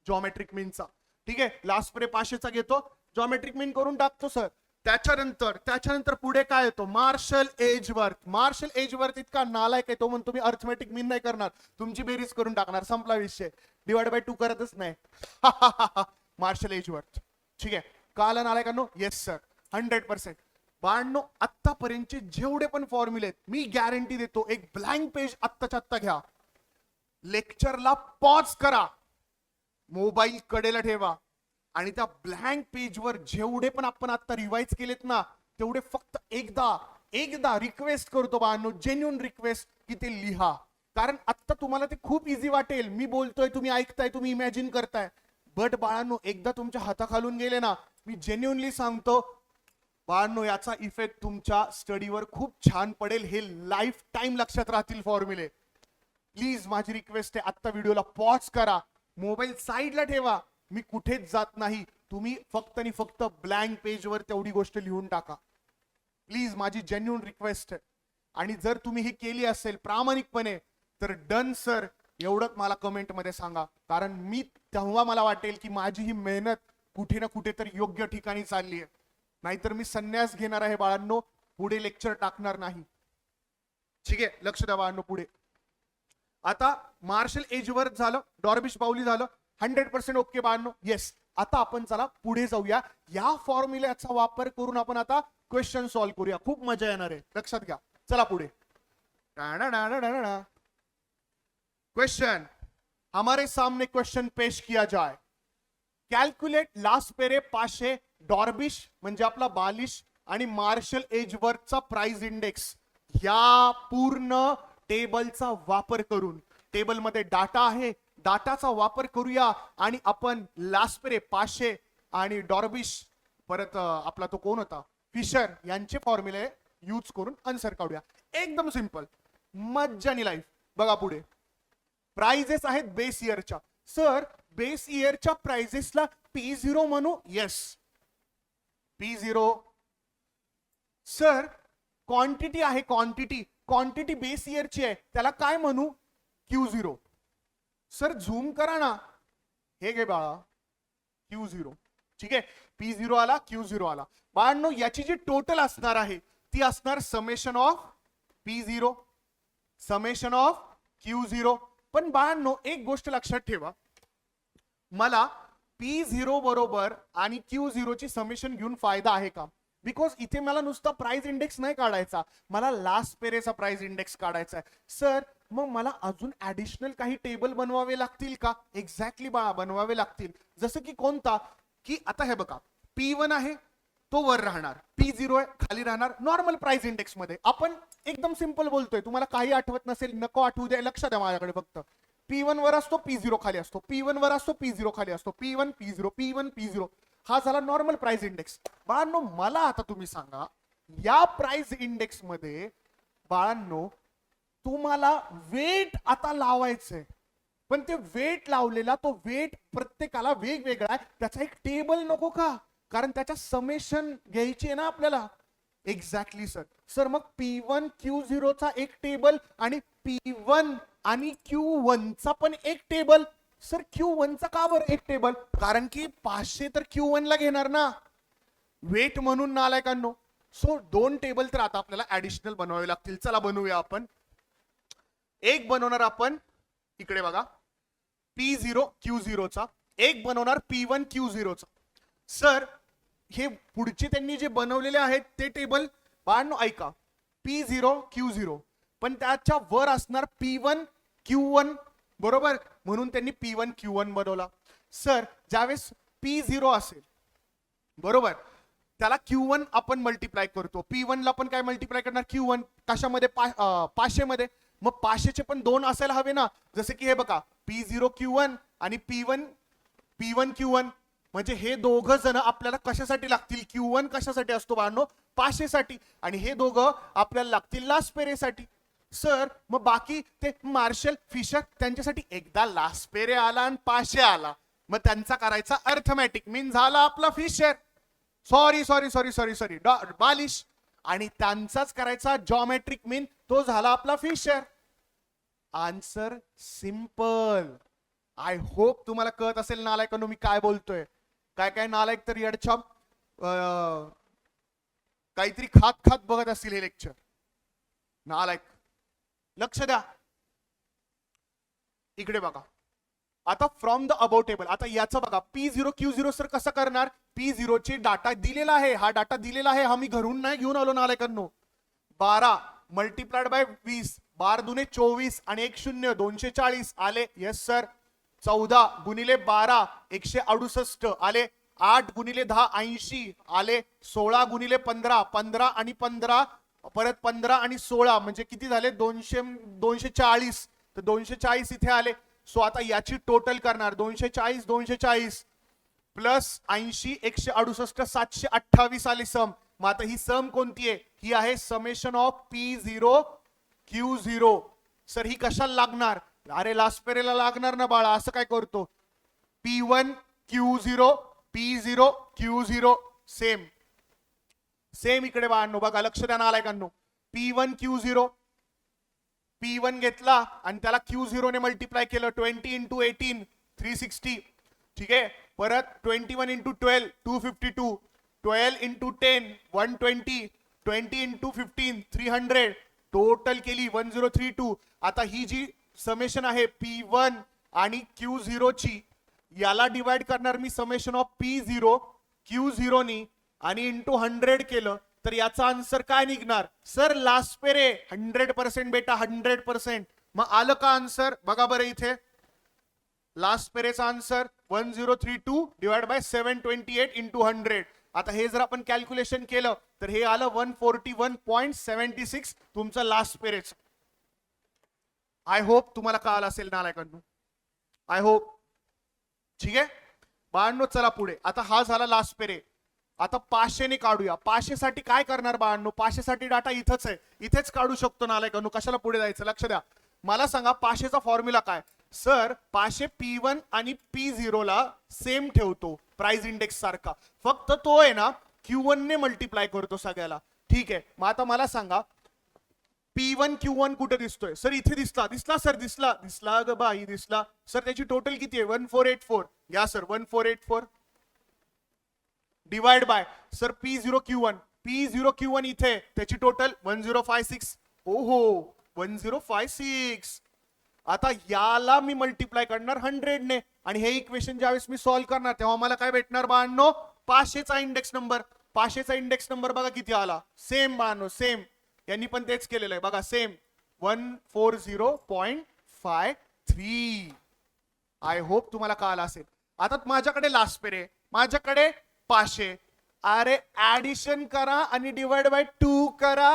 जॉमेट्रिक मीनचा. ठीक आहे, लास्ट प्रे 500चा घेतो, जॉमेट्रिक मीन करून टाकतो सर. त्याच्यानंतर पुढे काय येतो? Marshal Edgeworth. मार्शल एजवर्थ इतका नालायक आहे, तो म्हणतो मी अर्थमॅटिक मीन नाही करणार, तुमची बेरीज करून टाकणार, संपला विषय. डिवाइड बाय 2 करतच नाही. Marshall Edgeworth. ठीक आहे, कळलं नालायकांनो? Yes sir, 100%. बाळांनो, आतापर्यंतचे जेवढे पण फॉर्म्युले आहेत, मी गॅरंटी देतो, एक ब्लँक पेज आत्ताच्या आत्ता घ्या, लेक्चरला पॉज करा, मोबाईल कडेला ठेवा आणि त्या ब्लँक पेजवर जेवढे पण आपण आता रिवाइज केलेत ना, तेवढे फक्त एकदा रिक्वेस्ट करतो बाळांनो, जेन्युइन रिक्वेस्ट, की ते लिहा. कारण आता तुम्हाला ते खूप इझी वाटेल, मी बोलतोय, तुम्ही ऐकताय, तुम्ही इमॅजिन करताय. बट बाळांनो, एकदा तुमच्या हाताखालून गेले ना, मी जेन्युइनली सांगतो बाळांनो, याचा इफेक्ट तुमच्या स्टडीवर खूप छान पडेल. हे लाईफ टाइम लक्षात राहतील फॉर्म्युले. प्लीज माझी रिक्वेस्ट आहे, आत्ता व्हिडिओला पॉज करा, मोबाईल साईडला ठेवा, मी कुठेच जात नाही, तुम्ही फक्त आणि फक्त ब्लँक पेजवर तेवढी गोष्ट लिहून टाका. प्लीज माझी जेन्युइन रिक्वेस्ट आहे. आणि जर तुम्ही ही केली असेल प्रामाणिकपणे तर डन सर एवढंच मला कमेंट मध्ये सांगा. कारण मी तेव्हा मला वाटेल की माझी ही मेहनत कुठे ना कुठे तर योग्य ठिकाणी चालली आहे. नाहीतर मी संन्यास घेणार आहे बाळांनो, पुढे लेक्चर टाकणार नाही. ठीक आहे, लक्ष द्या बाळांनो. पुढे आता मार्शल एजवर्थ झालं, डॉर्बिश पावली झालं, 100% ओके बाळांनो. येस, आता आपण चला पुढे जाऊया. या फॉर्म्युल्याचा वापर करून आपण आता क्वेश्चन सॉल्व्ह करूया. खूप मजा येणार आहे, लक्षात घ्या. चला पुढे. क्वेश्चन, हमारे सामने क्वेश्चन पेश किया जाए. कॅल्क्युलेट लास्ट पेरे 500 डॉर्बिश म्हणजे आपला बालिश आणि मार्शल एजवर्थचा प्राइस इंडेक्स या पूर्ण टेबलचा वापर करून. टेबलमध्ये डाटा आहे, डाटाचा वापर करूया आणि आपण लास्ट पेरे 500 आणि डॉर्बिश परत आपला तो कोण होता फिशर यांचे फॉर्म्युले यूज करून आन्सर काढूया. एकदम सिंपल, मज्जानी लाईफ. बघा पुढे. प्राइजेस आहेत बेस इयरच्या. सर बेस इयरच्या प्राइजेसला P0 म्हणू? Yes, P0. सर क्वांटिटी आहे, क्वांटिटी बेस इयरची आहे, त्याला काय म्हणू? Q0. सर झूम करा ना, हे घे बाळा, Q0. ठीक आहे, P0 आला, Q0 आला. बाळांनो, याची जी टोटल असणार आहे ती असणार summation of P0 summation of Q0. पण बाळांनो, एक गोष्ट लक्षात ठेवा, मला P0 बरोबर आणि Q0 ची समेशन घेऊन फायदा आहे का? बिकॉज इथे मला नुसता प्राइस इंडेक्स नाही काढायचा, मला लास्ट पेरेचा प्राइस इंडेक्स काढायचा आहे. सर मग मला अजून ऍडिशनल काही टेबल बनवावे लागतील का? एक्झॅक्टली बाळा, बनवावे लागतील. जसं की कोणता? की आता हे बघा, P1 आहे तो वर राहणार, P0 आहे खाली राहणार. नॉर्मल प्राइस इंडेक्स मध्ये आपण एकदम सिंपल बोलतोय, तुम्हाला काही आठवत नसेल नको आठवू द्या, लक्षात द्या माझ्याकडे फक्त. P1 वर असतो, P0 खाली असतो, P1 वर असतो, P0 खाली असतो, P1 P0 P1 P0. हा झाला नॉर्मल प्राइस इंडेक्स. बाळांनो, मला आता तुम्ही सांगा, या प्राइस इंडेक्स मध्ये बाळांनो तुम्हाला वेट आता लावायचंय, पण ते वेट लावलेला तो वेट प्रत्येकाला वेगवेगळा आहे, त्याचा एक टेबल नको का? कारण त्याच्या समेशन घ्यायची आहे ना आपल्याला. Exactly sir. सर मग P1 Q0 चा एक टेबल आणि P1 आणि Q1 चा पण एक टेबल. सर Q1 चा का बरं एक टेबल? कारण की 500 तर Q1 ला घेणार ना, वेट म्हणून नालायकांनो. सो 2 टेबल तर आता आपल्याला ऍडिशनल बनवावे लागतील. चला बनवूया आपण. एक बनवणार आपण इकडे बघा P0 Q0 चा, एक बनवणार P1 Q0 चा. सर हे पुढचे त्यांनी जे बनवलेले आहेत ते टेबल बाळांनो ऐका, P0 Q0 पण त्याच्या वर असणार P1 Q1 बरोबर, म्हणून त्यांनी P1 Q1 बनवला. सर ज्यावेळेस P0 असेल बरोबर, त्याला Q1 आपण मल्टिप्लाय करतो, P1 ला पण काय मल्टिप्लाय करणार Q1 कशामध्ये 500 मध्ये. मग 500 चे पण 2 असायला हवे ना, जसे की हे बघा P0 Q1 आणि P1 Q1, म्हणजे हे दोघं जण आपल्याला कशासाठी लागतील, Q1 कशासाठी असतो बाळांनो 500 साठी, आणि हे दोघं आपल्याला लागतील लास्ट पेरेसाठी. सर मग बाकी ते मार्शल फिशर त्यांच्यासाठी एकदा लास्ट पेरे आला आणि 500 आला, मग त्यांचा करायचा अर्थमॅटिक मीन झाला आपला फिशर, सॉरी बालिश, आणि त्यांचाच करायचा जॉमेट्रिक मीन, तो झाला आपला Fisher. Answer simple. I hope तुम्हाला कळत असेल नालायकांनो मी काय बोलतोय. काय काय नालायक तर येडछाप काहीतरी खात बघत असतील हे लेक्चर. नालायक लक्ष द्या इकडे बघा. आता फ्रॉम द अबाउ टेबल, आता याचं बघा P0 Q0 सर कसं करणार. P0 चे डाटा दिलेला आहे, हा डाटा दिलेला आहे, हा मी घरून नाही घेऊन आलो नालायकांनो. 12 मल्टिप्लाइड बाय 20, 12 दुने 24 आणि 1 0 240 आले. Yes sir. 14 गुणिले 12 168 आले. 8 गुणिले 10 80 आले. 16 गुणिले 15 15 आणि 15 परत 15 आणि 16 म्हणजे किती झाले 240, तर 240 इथे आले. सो आता याची टोटल करणार 240 प्लस 80 168 728 आले सम. मग आता ही सम कोणती आहे, ही आहे summation of P0 Q0. Sir ही कशाला लागणार, अरे लास्ट पेरेला लागणार ना बाळा, असं काय करतो. P1 Q0 P0 Q0 same इकडे बाळांनो बघा, लक्ष द्या नालायकांनो. P1 Q0 P1 घेतला आणि त्याला Q0 ने मल्टिप्लाय केलं, 20 इंटू 18 360, ठीक आहे. परत 21 इंटू 12 252, 12 इंटू 10 120, 20 इंटू 15 300, टोटल केली 1032. आता ही जी समेशन आहे P1 आणि Q0 ची, याला डिवाइड करणार मी समेशन ऑफ P0 Q0 नी आणि इंटू 100 केलं, तर याचा आन्सर काय निघणार. सर लास्ट पेरे 100% बेटा 100%. मग आलं का आन्सर बघा बरं इथे. लास्ट पेरेचा आन्सर 1032 डिवाइड बाय 728 इंटू 100. आता हे जर आपण कॅल्क्युलेशन केलं तर हे आलं 141.76 तुमचं लास्ट पेरेच. आय होप तुम्हाला कळालं असेल नालायकांनो, आय होप. ठीक आहे बाळांनो, चला पुढे. आता हा झाला लास्ट पेरे. आता 500 ने काढूया. 500 साठी काय करणार बाळांनो, 500 साठी डाटा इथंच आहे, इथेच काढू शकतो नालायकांनो, कशाला पुढे जायचं. लक्ष द्या, मला सांगा 500 चा फॉर्म्युला काय. सर 500 P1 आणि P0 ला सेम ठेवतो प्राइस इंडेक्स सारखा, फक्त तो आहे ना Q1 ने मल्टिप्लाय करतो सगळ्याला. ठीक आहे, मग आता मला सांगा P1 Q1 कुठे दिसतोय. सर इथे दिसला सर, दिसला ग बाई दिसला. सर त्याची टोटल किती आहे 1484. या sir 1484 divide by sir P0 Q1 इथे, त्याची टोटल 1056. ओहो 1056. आता याला मी मल्टिप्लाय करणार 100 ने, आणि हे इक्वेशन ज्यावेळेस मी सॉल्व्ह करणार तेव्हा मला काय भेटणार बाळांनो, 500 चा इंडेक्स नंबर. 500 चा इंडेक्स नंबर बघा किती आला, सेम बाळांनो सेम, यांनी पण तेच केलेलं आहे बघा, सेम 140.53. आय होप तुम्हाला कळालं असेल. आता माझ्याकडे लास्ट पेरे, माझ्याकडे 500. अरे ऍडिशन करा आणि डिवाइड बाय 2 करा,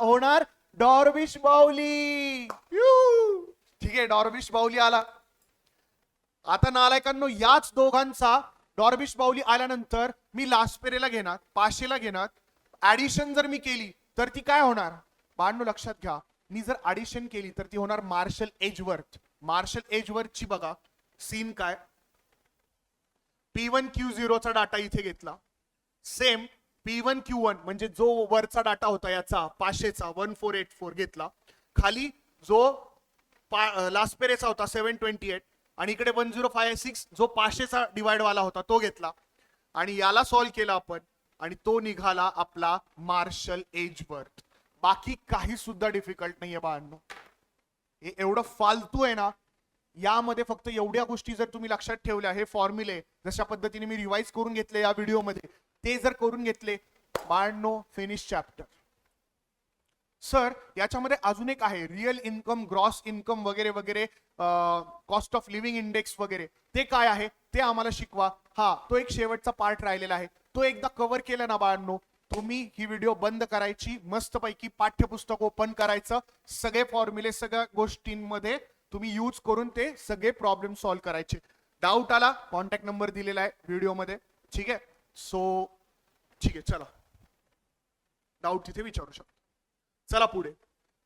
होणार डॉर्विश बाउली. ठीक आहे, डॉर्विश बाउली आला. आता नालायकांनो याच दोघांचा डॉर्विश बाउली आल्यानंतर मी लास्ट पेरेला घेणार, 500 ला घेणार. ऍडिशन जर मी केली तर ती काय होणार बाळांनो, लक्षात घ्या. मी जर ऍडिशन केली तर ती होणार मार्शल एजवर्थ. मार्शल एजवर्थची बघा सीन काय. P1 Q0 चा डाटा इथे घेतला, सेम P1 Q1 म्हणजे जो वरचा डाटा होता याचा 500 चा 1484 घेतला, खाली जो लास्ट पेरेचा होता 728 आणि इकडे 1056 जो 500चा डिवाइड वाला होता तो घेतला आणि याला सॉल्व्ह केला आपण आणि तो निघाला आपला मार्शल एजबर्थ. बाकी काही सुद्धा डिफिकल्ट नाहीये बाळांनो. हे एवढं फालतू आहे ना. यामध्ये फक्त एवढ्या गोष्टी जर तुम्ही लक्षात ठेवल्या, हे फॉर्म्युले जशा पद्धतीने मी रिवाइज करून घेतले या व्हिडिओमध्ये, ते जर करून घेतले बाळांनो, फिनिश चॅप्टर. सर याच्यामध्ये अजून एक आहे रिअल इन्कम, ग्रॉस इन्कम वगैरे वगैरे, कॉस्ट ऑफ लिव्हिंग इंडेक्स वगैरे. ते काय आहे ते आम्हाला शिकवा. हा, तो एक शेवटचा पार्ट राहिलेला आहे. तो एकदा कव्हर केला ना बाळांनो, तुम्ही ही व्हिडिओ बंद करायची, मस्तपैकी पाठ्यपुस्तक ओपन करायचं, सगळे फॉर्म्युले सगळ्या गोष्टींमध्ये तुम्ही यूज करून ते सगळे प्रॉब्लेम सॉल्व्ह करायचे. डाऊट आला, कॉन्टॅक्ट नंबर दिलेला आहे व्हिडिओमध्ये. ठीक आहे. सो ठीक आहे, चला डाऊट तिथे विचारू शकतो. चला पुढे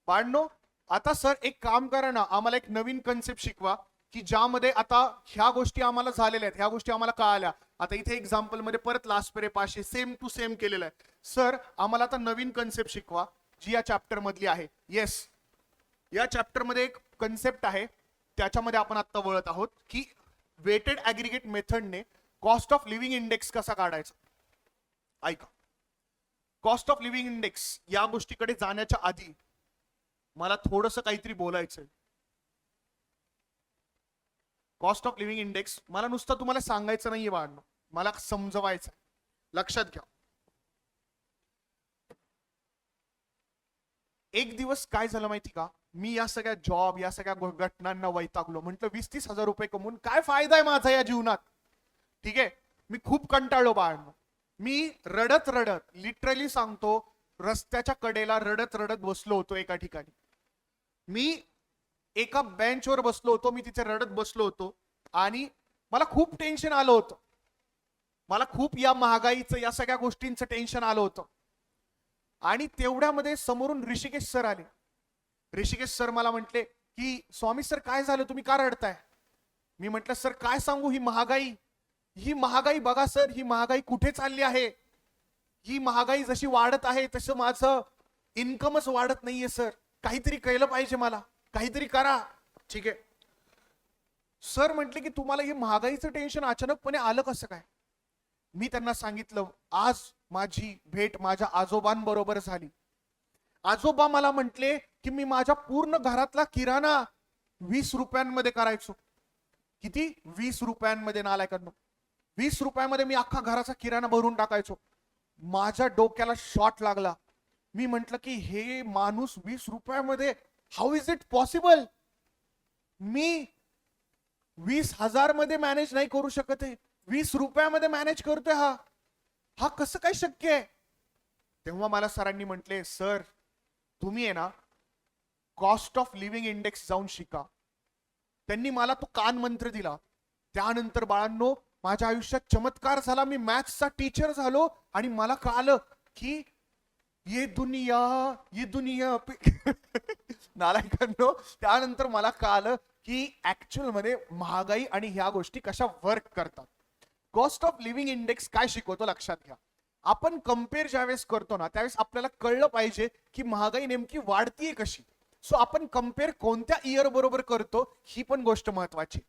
बाळांनो. आता सर एक काम करा ना, आम्हाला एक नवीन कन्सेप्ट शिकवा की ज्यामध्ये आता ह्या गोष्टी आम्हाला झालेल्या आहेत, ह्या गोष्टी आम्हाला कळाल्या. आता इथे एक्झाम्पल मध्ये परत लास्ट पेरे 500 सेम टू सेम केलेलं आहे. सर आम्हाला आता नवीन कन्सेप्ट शिकवा जी या चॅप्टर मधली आहे. येस, या चॅप्टर मध्ये एक कन्सेप्ट आहे, त्याच्यामध्ये आपण आता वळत आहोत की वेटेड ऍग्रीगेट मेथडने कॉस्ट ऑफ लिव्हिंग इंडेक्स कसा काढायचा. ऐका, कॉस्ट ऑफ लिव्हिंग इंडेक्स या गोष्टीकडे जाण्याच्या आधी मला थोडंसं काहीतरी बोलायचंय. कॉस्ट ऑफ लिव्हिंग इंडेक्स मला नुसतं तुम्हाला सांगायचं नाहीये बाळांनो, मला समजवायचं. लक्षात घ्या, एक दिवस काय झालं माहिती का, मी या सगळ्या जॉब, या सगळ्या घटनांना वैतागलो. म्हटलं 20-30 हजार रुपये कमवून काय फायदा आहे माझा या जीवनात. ठीक आहे, मी खूप कंटाळलो बाळांनो. मी रडत रडत, लिटरली सांगतो, रस्त्याच्या कडेला रडत रडत बसलो होतो एका ठिकाणी. मी एका बेंचवर बसलो होतो, मी तिथे रडत बसलो होतो आणि मला खूप टेन्शन आलं होतं. मला खूप या महागाईचं, या सगळ्या गोष्टींचं टेन्शन आलं होतं. आणि तेवढ्यामध्ये समोरून ऋषिकेश सर आले. ऋषिकेश सर मला म्हटले की स्वामी सर काय झालं, तुम्ही का रडताय. मी म्हटलं सर काय सांगू, ही महागाई बघा सर, ही महागाई कुठे चालली आहे. ही महागाई जशी वाढत आहे तसं माझं इन्कमच वाढत नाहीये सर. काहीतरी केलं पाहिजे, मला काहीतरी करा. ठीक आहे. सर म्हटले की तुम्हाला हे महागाईचं टेन्शन अचानकपणे आलं कसं काय. मी त्यांना सांगितलं, आज माझी भेट माझ्या आजोबांबरोबर झाली. आजोबा मला म्हटले की मी माझ्या पूर्ण घरातला किराणा 20 रुपयांमध्ये करायचो. किती? 20 रुपयांमध्ये. नालायकांनो, 20 रुपयामध्ये मी अख्खा घराचा किराणा भरून टाकायचो. माझ्या डोक्याला शॉट लागला. मी म्हंटल की हे माणूस 20 रुपयामध्ये, हाऊ इज इट पॉसिबल. मी 20,000 मध्ये मॅनेज नाही करू शकत आहे, 20 रुपयामध्ये मॅनेज करतोय. हा कसं काय शक्य आहे. तेव्हा मला सरांनी म्हटले, सर तुम्ही आहे ना कॉस्ट ऑफ लिव्हिंग इंडेक्स जाऊन शिका. त्यांनी मला तो कान मंत्र दिला. त्यानंतर बाळांनो माझ्या आयुष्यात चमत्कार झाला. मी मॅथ्सचा टीचर झालो आणि मला कळालं की ये दुनिया नालायकांनो, त्यानंतर मला कळालं की ऍक्च्युअल मध्ये महागाई आणि ह्या गोष्टी कशा वर्क करतात. कॉस्ट ऑफ लिव्हिंग इंडेक्स काय शिकवतो लक्षात घ्या. आपण कम्पेअर ज्यावेळेस करतो ना, त्यावेळेस आपल्याला कळलं पाहिजे की महागाई नेमकी वाढतीये कशी. सो आपण कम्पेअर कोणत्या इयर बरोबर करतो ही पण गोष्ट महत्वाची.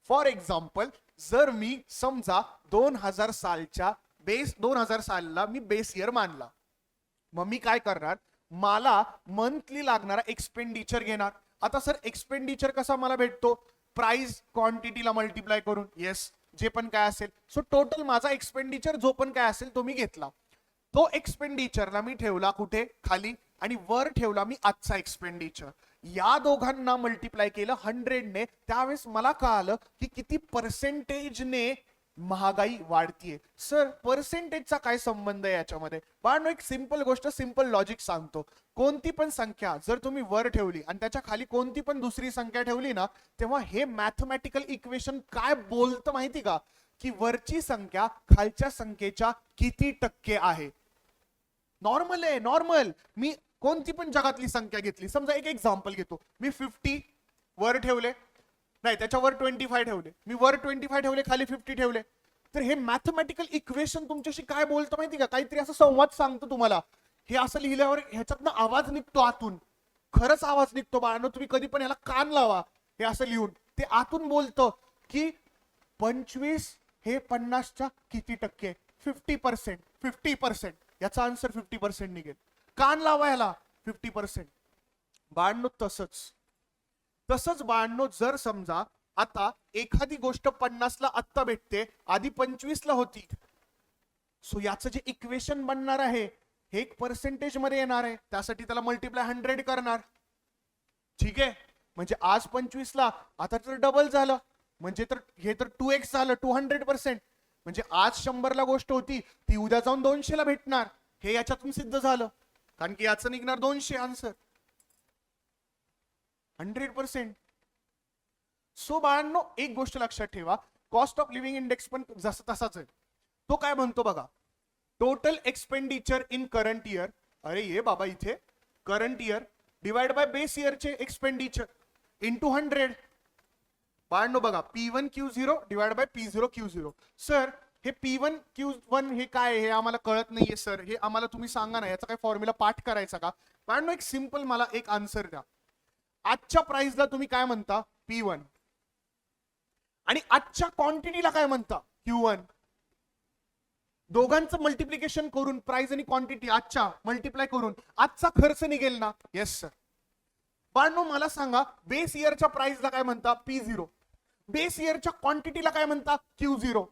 फॉर एक्झाम्पल, जर मी समजा 2000 सालच्या 2000 सालला मी बेस इयर मानला, मग मी काय करणार, मला मंथली लागणारा एक्सपेंडिचर घेणार. आता सर एक्सपेंडिचर कसा मला भेटतो, प्राइस क्वांटिटीला मल्टिप्लाय करून. येस, जे पण काय असेल. सो टोटल माझा एक्सपेंडिचर जो पण काय असेल तो मी घेतला. तो एक्सपेंडिचरला मी ठेवला कुठे, खाली, आणि वर ठेवला मी आजचा एक्सपेंडिचर. या दोघांना मल्टिप्लाय केलं 100 ने. त्यावेळेस मला कळालं की किती पर्सेंटेजने महागाई वाढतीये. सर पर्सेंटेजचा काय संबंध आहे याच्यामध्ये. पण एक सिंपल गोष्ट, सिंपल लॉजिक सांगतो. कोणती पण संख्या जर तुम्ही वर ठेवली आणि त्याच्या खाली कोणती पण दुसरी संख्या ठेवली ना, तेव्हा हे मॅथमॅटिकल इक्वेशन काय बोलतं माहिती का, की वरची संख्या खालच्या संख्येच्या किती टक्के आहे. नॉर्मल आहे, नॉर्मल. मी कोणती पण जगातली संख्या घेतली, समजा एक एक्झाम्पल घेतो, मी 50 वर ठेवले, नाही त्याच्यावर 25 ठेवले, मी वर 25 ठेवले, खाली 50 ठेवले. तर हे मॅथमॅटिकल इक्वेशन तुमच्याशी काय बोलतं माहिती का, काहीतरी असं संवाद सांगतो तुम्हाला. हे असं लिहिल्यावर ह्याच्यातनं आवाज निघतो आतून, खरंच आवाज निघतो बाळांनो. तुम्ही कधी पण याला कान लावा. हे असं लिहून ते आतून बोलतं की 25 हे 50च्या किती टक्के, 50%. 50% याचा आन्सर 50% निघेल. कान लावायला 50%. बाळांनो तसंच बाळांनो, जर समजा आता एखादी गोष्ट 50ला आत्ता भेटते, आधी 25ला होती, सो याचं जे इक्वेशन बनणार आहे हे एक पर्सेंटेज मध्ये येणार आहे, त्यासाठी त्याला मल्टिप्लाय 100 करणार. ठीक आहे, म्हणजे आज 25ला, आता तर डबल झालं, म्हणजे तर हे तर 2x झालं, 200%. म्हणजे आज 100ला गोष्ट होती ती उद्या जाऊन 200ला भेटणार. हे याच्यातून सिद्ध झालं, कारण की याचं निघणार 200 आन्सर. 100%. सो बाळांनो, एक गोष्ट लक्षात ठेवा, कॉस्ट ऑफ लिव्हिंग इंडेक्स पण जसं तसाच आहे. तो काय म्हणतो बघा, total expenditure in current year, अरे ये बाबा इथे current year divide by base इयरचे एक्सपेंडिचर इंटू 100. बाळांनो बघा, P1 Q0 divide bye P0 Q0. Sir हे P1 Q1 हे काय, हे आम्हाला कळत नाहीये सर, हे आम्हाला तुम्ही सांगा ना, याचा काय फॉर्म्युला पाठ करायचा का? बाळांनो एक सिंपल मला एक आन्सर द्या. आजच्या प्राइसला तुम्ही काय म्हणता, P1, आणि आजच्या क्वांटिटीला काय म्हणता, Q1. दोघांचं मल्टिप्लिकेशन करून प्राइस आणि क्वांटिटी आजच्या मल्टिप्लाय करून आजचा खर्च निघेल ना. Yes sir. बाळांनो मला सांगा, बेस इयरच्या प्राइसला काय म्हणता, P0. बेस इयरच्या क्वांटिटीला काय म्हणता, Q0.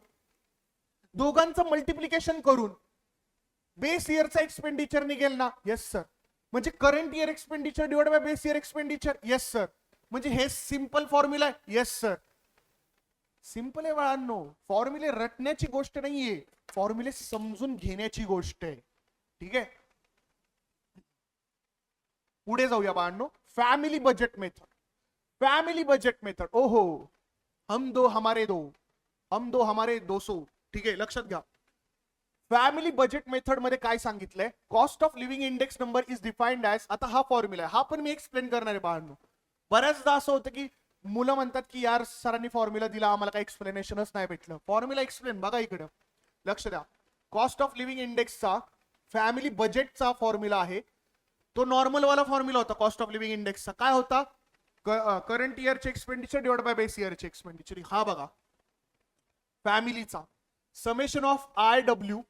दोघांचं मल्टिप्लिकेशन करून बेस इयरचा एक्सपेंडिचर निघेल ना. Yes sir. म्हणजे current year expenditure divide by base year expenditure. Yes sir. म्हणजे हे सिंपल फॉर्म्युला आहे. Yes sir. सिंपल आहे बाळांनो, फॉर्म्युले रटण्याची गोष्ट नाहीये, फॉर्म्युले समजून घेण्याची गोष्ट आहे. ठीक आहे, पुढे जाऊया बाळांनो. Family budget method. Family budget method, ओहो, हम दो हमारे दो, हम दो हमारे 200. ठीक आहे, लक्षात घ्या. फॅमिली बजेट मेथड मध्ये काय सांगितलंय, cost of living index number is defined as, आता हा फॉर्म्युला आहे, हा पण मी एक्सप्लेन करणार आहे बाळांनो. बऱ्याचदा असं होतं की मुलं म्हणतात की यार सरांनी फॉर्म्युला दिला, आम्हाला काही एक्सप्लेनेशनच नाही भेटलं. फॉर्म्युला एक्सप्लेन, बघा इकडं लक्ष द्या. कॉस्ट ऑफ लिव्हिंग इंडेक्सचा फॅमिली बजेटचा फॉर्म्युला आहे, तो नॉर्मल वाला फॉर्म्युला होता. कॉस्ट ऑफ लिव्हिंग इंडेक्सचा काय होता, करंट इयरचे एक्सपेंडिचर डिवाइड बाय बेस इयरचे एक्सपेंडिचर. हा बघा फॅमिलीचा summation of IW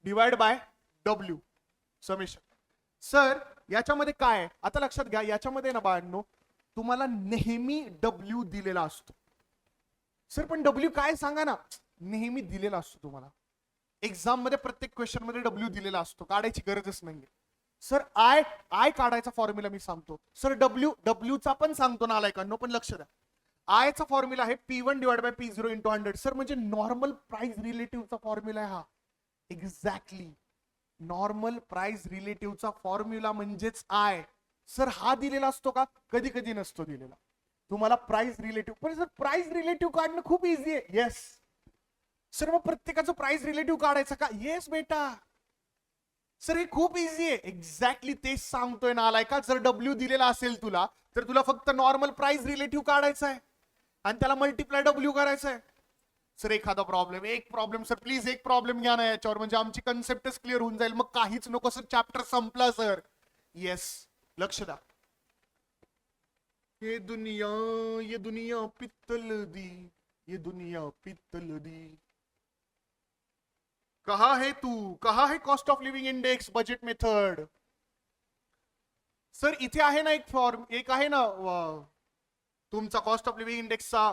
divide by W summation. Sir याच्यामध्ये काय आहे, आता लक्षात घ्या, याच्यामध्ये ना बाळांनो तुम्हाला नेहमी W दिलेला असतो. सर पण W काय सांगा ना, नेहमी दिलेला असतो तुम्हाला. एक्झाम मध्ये प्रत्येक क्वेश्चन मध्ये W दिलेला असतो, काढायची गरजच नाहीये. सर आय काढायचा फॉर्म्युला मी सांगतो. सर W चा पण सांगतो ना आलायकांनो, पण लक्ष द्या. आय चा फॉर्म्युला आहे P1 divide by P0 into 100. Sir म्हणजे नॉर्मल प्राइस रिलेटिव्हचा फॉर्म्युला आहे हा. एक्झॅक्टली, नॉर्मल प्राइस रिलेटिव्हचा फॉर्म्युला म्हणजेच आय. सर हा दिलेला असतो का, कधी कधी नसतो दिलेला. तुम्हाला प्राइस रिलेटिव्ह, पण सर प्राइस रिलेटिव्ह काढणं खूप इझी आहे. Yes sir. मग प्रत्येकाचं प्राइस रिलेटिव्ह काढायचं का, येस बेटा. सर हे खूप इझी आहे. एक्झॅक्टली तेच सांगतोय ना आलायका. जर W दिलेला असेल तुला, तर तुला फक्त नॉर्मल प्राइस रिलेटिव्ह काढायचा आहे आणि त्याला मल्टिप्लाय W करायचं आहे. सर एखादा प्रॉब्लेम, एक प्रॉब्लेम सर प्लीज, एक प्रॉब्लेम घ्या ना याच्यावर, म्हणजे आमची कन्सेप्टच क्लिअर होऊन जाईल. मग काहीच नको सर, चॅप्टर संपला सर. येस, लक्ष द्या. ये दुनिया पित्तल दी, ये दुनिया पित्तल दी, कहा है तू, कहा है cost of living index budget method. Sir इथे आहे ना एक फॉर्म, एक आहे ना तुमचा कॉस्ट ऑफ लिव्हिंग इंडेक्सचा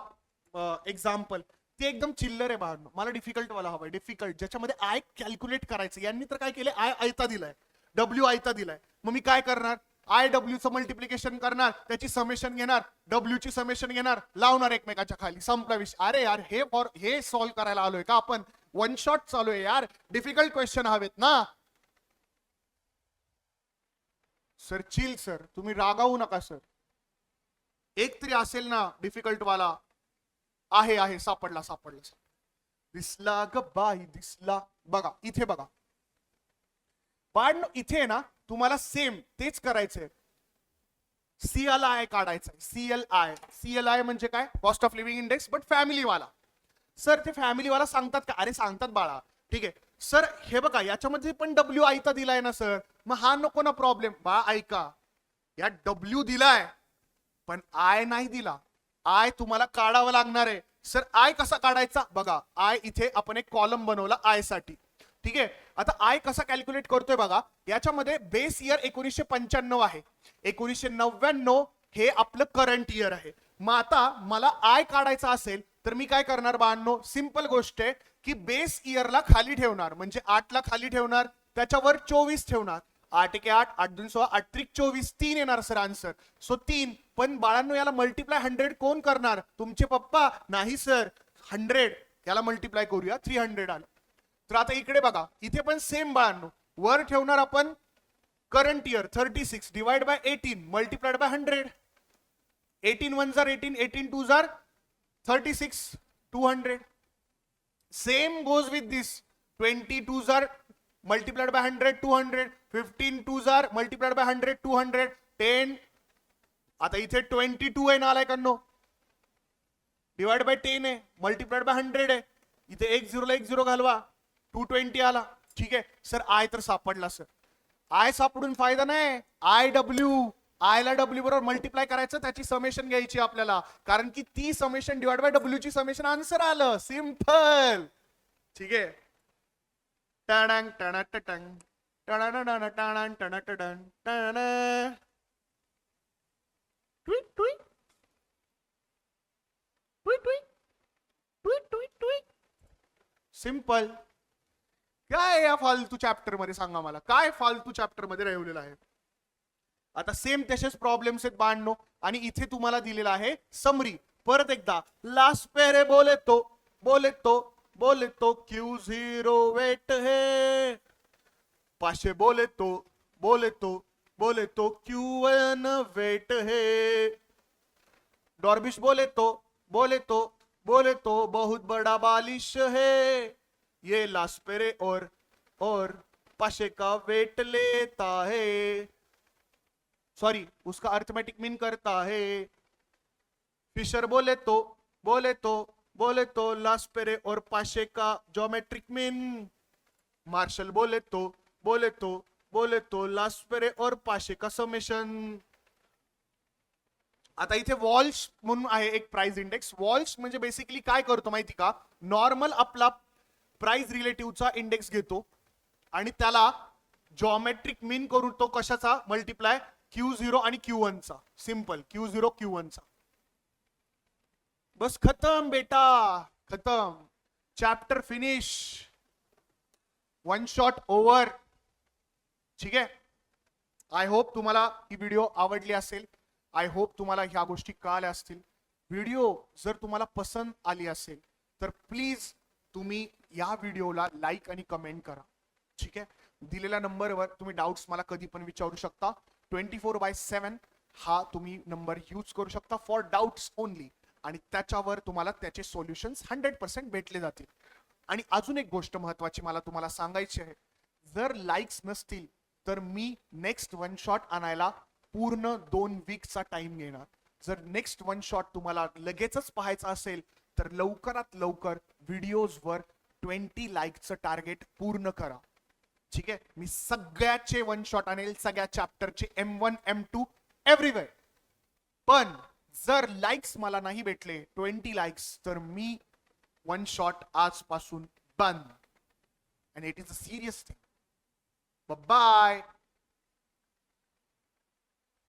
एक्झाम्पल. ते एकदम चिल्लर आहे बाहेर, मला डिफिकल्ट वाला हवाय, डिफिकल्ट, ज्याच्यामध्ये आय कॅल्क्युलेट करायचं. यांनी तर काय केलंय, आय आयता दिलाय, W आयता दिलाय. मग मी काय करणार, IW चं मल्टिप्लिकेशन करणार, त्याची समेशन घेणार, W ची समेशन घेणार, लावणार एकमेकाच्या खाली, संपला विषय. अरे यार हे सॉल्व्ह करायला आलोय का आपण, वन शॉट चालू आहे यार, डिफिकल्ट क्वेश्चन हवेत ना. सर चिल सर, तुम्ही रागावू नका सर. एक तरी असेल ना डिफिकल्ट वाला. आहे सापडला. दिसला ग बाई दिसला. बघा इथे बघा पण इथे ना तुम्हाला सेम तेच करायचंय. CLI काढायचंय. CLI म्हणजे काय, cost of living index, but family वाला. सर ते फॅमिली वाला सांगतात का, अरे सांगतात बाळा. ठीक आहे सर, हे बघा याच्यामध्ये पण W आयता दिलाय ना सर, मग हा नको ना प्रॉब्लेम. बा ऐका, या W दिलाय पण आय नाही दिला. आय तुम्हाला काढावा लागणार आहे. सर आय कसा काढायचा बघा. आय इथे आपण एक कॉलम बनवला आय साठी. ठीक आहे. आता आय कसा कॅल्क्युलेट करतोय बघा. याच्यामध्ये बेस इयर 1995 आहे. 1999 हे आपलं करंट इयर आहे. मग आता मला आय काढायचा असेल तर मी काय करणार बाळांनो, सिंपल गोष्ट आहे की बेस इयरला खाली ठेवणार, म्हणजे 8 ला खाली ठेवणार, त्याच्यावर 24 ठेवणार. 8 1 8, 8 2 16, 8 3 24, 3 येणार सर आन्सर. सो 3. पण बाळांनो याला मल्टिप्लाय 100 कोण करणार? तुमचे पप्पा नाही सर. 100 याला मल्टिप्लाय करूया, 300 आलं. तर आता इकडे बघा, इथे पण सेम बाळांनो, वर ठेवणार आपण current year 36 divide by 18 multiplied by 100. 18 1 jar 18, 18 2 jar 36, 200. Same goes with this. 22 jar multiplied by 100, 200. 15 2 jar multiplied by 100, 200. 10. आता इथे 22 आहे नालायकांनो. डिवाइड बाय 10 आहे, मल्टिप्लाइड बाय 100 आहे. इथे 1 0 ला 1 0 घालवा, 220 आला. ठीक आहे सर. आय तर सापडला सर. आय सापडून फायदा नाही. आय डब्ल्यू, आय ला डब्ल्यू बरोबर मल्टिप्लाय करायचं, त्याची समेशन घ्यायची आपल्याला, कारण की ती समेशन डिवाइड बाय डब्ल्यू ची समेशन आन्सर आलं. सिंपल. ठीक आहे. टणांग टणा टटंग टणाणा टणाण टणा टडन टणा. Tweet tweet tweet tweet tweet tweet tweet. Simple. काय या फालतू चॅप्टर मध्ये सांगा मला, काय फालतू चॅप्टर मध्ये राहिलेलं आहे. आता सेम तसेच प्रॉब्लेम्स आहेत बांधनो, आणि इथे तुम्हाला दिलेला आहे समरी. परत एकदा लास्ट पेरे बोले तो बोले तो बोले तो Q0 वेट है. पाशे बोले तो बोले तो बोले तो Q1 वेट है. डॉर्बिश बोले तो बोले तो बोले तो बहुत बड़ा बालिश है. ये लास्पेरे और पाशे का वेट लेता है. सॉरी, उसका अर्थमेटिक मीन करता है. फिशर बोले तो बोले तो बोले तो लास्पेरे और पाशे का ज्योमेट्रिक मीन. मार्शल बोले तो बोले तो बोले तो लास्पेरे और पाशे का समेशन. आता इथे वॉल्श म्हणून आहे एक प्राइस इंडेक्स. वॉल्श म्हणजे बेसिकली काय करतो माहिती का, नॉर्मल आपला प्राइस रिलेटिव्हचा इंडेक्स घेतो आणि त्याला जॉमेट्रिक मीन करून तो कशाचा मल्टिप्लाय Q0 आणि Q1 चा. सिंपल. Q0 Q1 चा. बस खतम बेटा, खतम. Chapter finish. One shot over. ठीक आहे. आय होप तुम्हाला ही व्हिडिओ आवडली असेल. आय होप तुम्हाला ह्या गोष्टी कळाल्या असतील. व्हिडिओ जर तुम्हाला पसंत आली असेल तर प्लीज तुम्ही या व्हिडिओला लाईक आणि कमेंट करा. ठीक आहे. दिलेल्या नंबरवर तुम्ही डाउट्स मला कधी पण विचारू शकता. 24/7 हा तुम्ही नंबर यूज करू शकता फॉर डाउट्स ओनली, आणि त्याच्यावर तुम्हाला त्याचे सोल्युशन्स 100% भेटले जातील. आणि अजून एक गोष्ट महत्वाची मला तुम्हाला सांगायची आहे, जर लाईक्स नसतील तर मी नेक्स्ट वन शॉट आणायला पूर्ण 2 वीकचा टाइम घेणार. जर नेक्स्ट वन शॉट तुम्हाला लगेचच पाहायचा असेल तर लवकरात लवकर व्हिडिओजवर 20 लाईकचं टार्गेट पूर्ण करा. ठीक आहे. मी सगळ्याचे वन शॉट आणेल, सगळ्या चॅप्टरचे M1 M2 एव्हरीवेअर. पण जर लाईक्स मला नाही भेटले 20 लाईक्स तर मी वन शॉट आजपासून बंद. And it is a serious thing. Bye.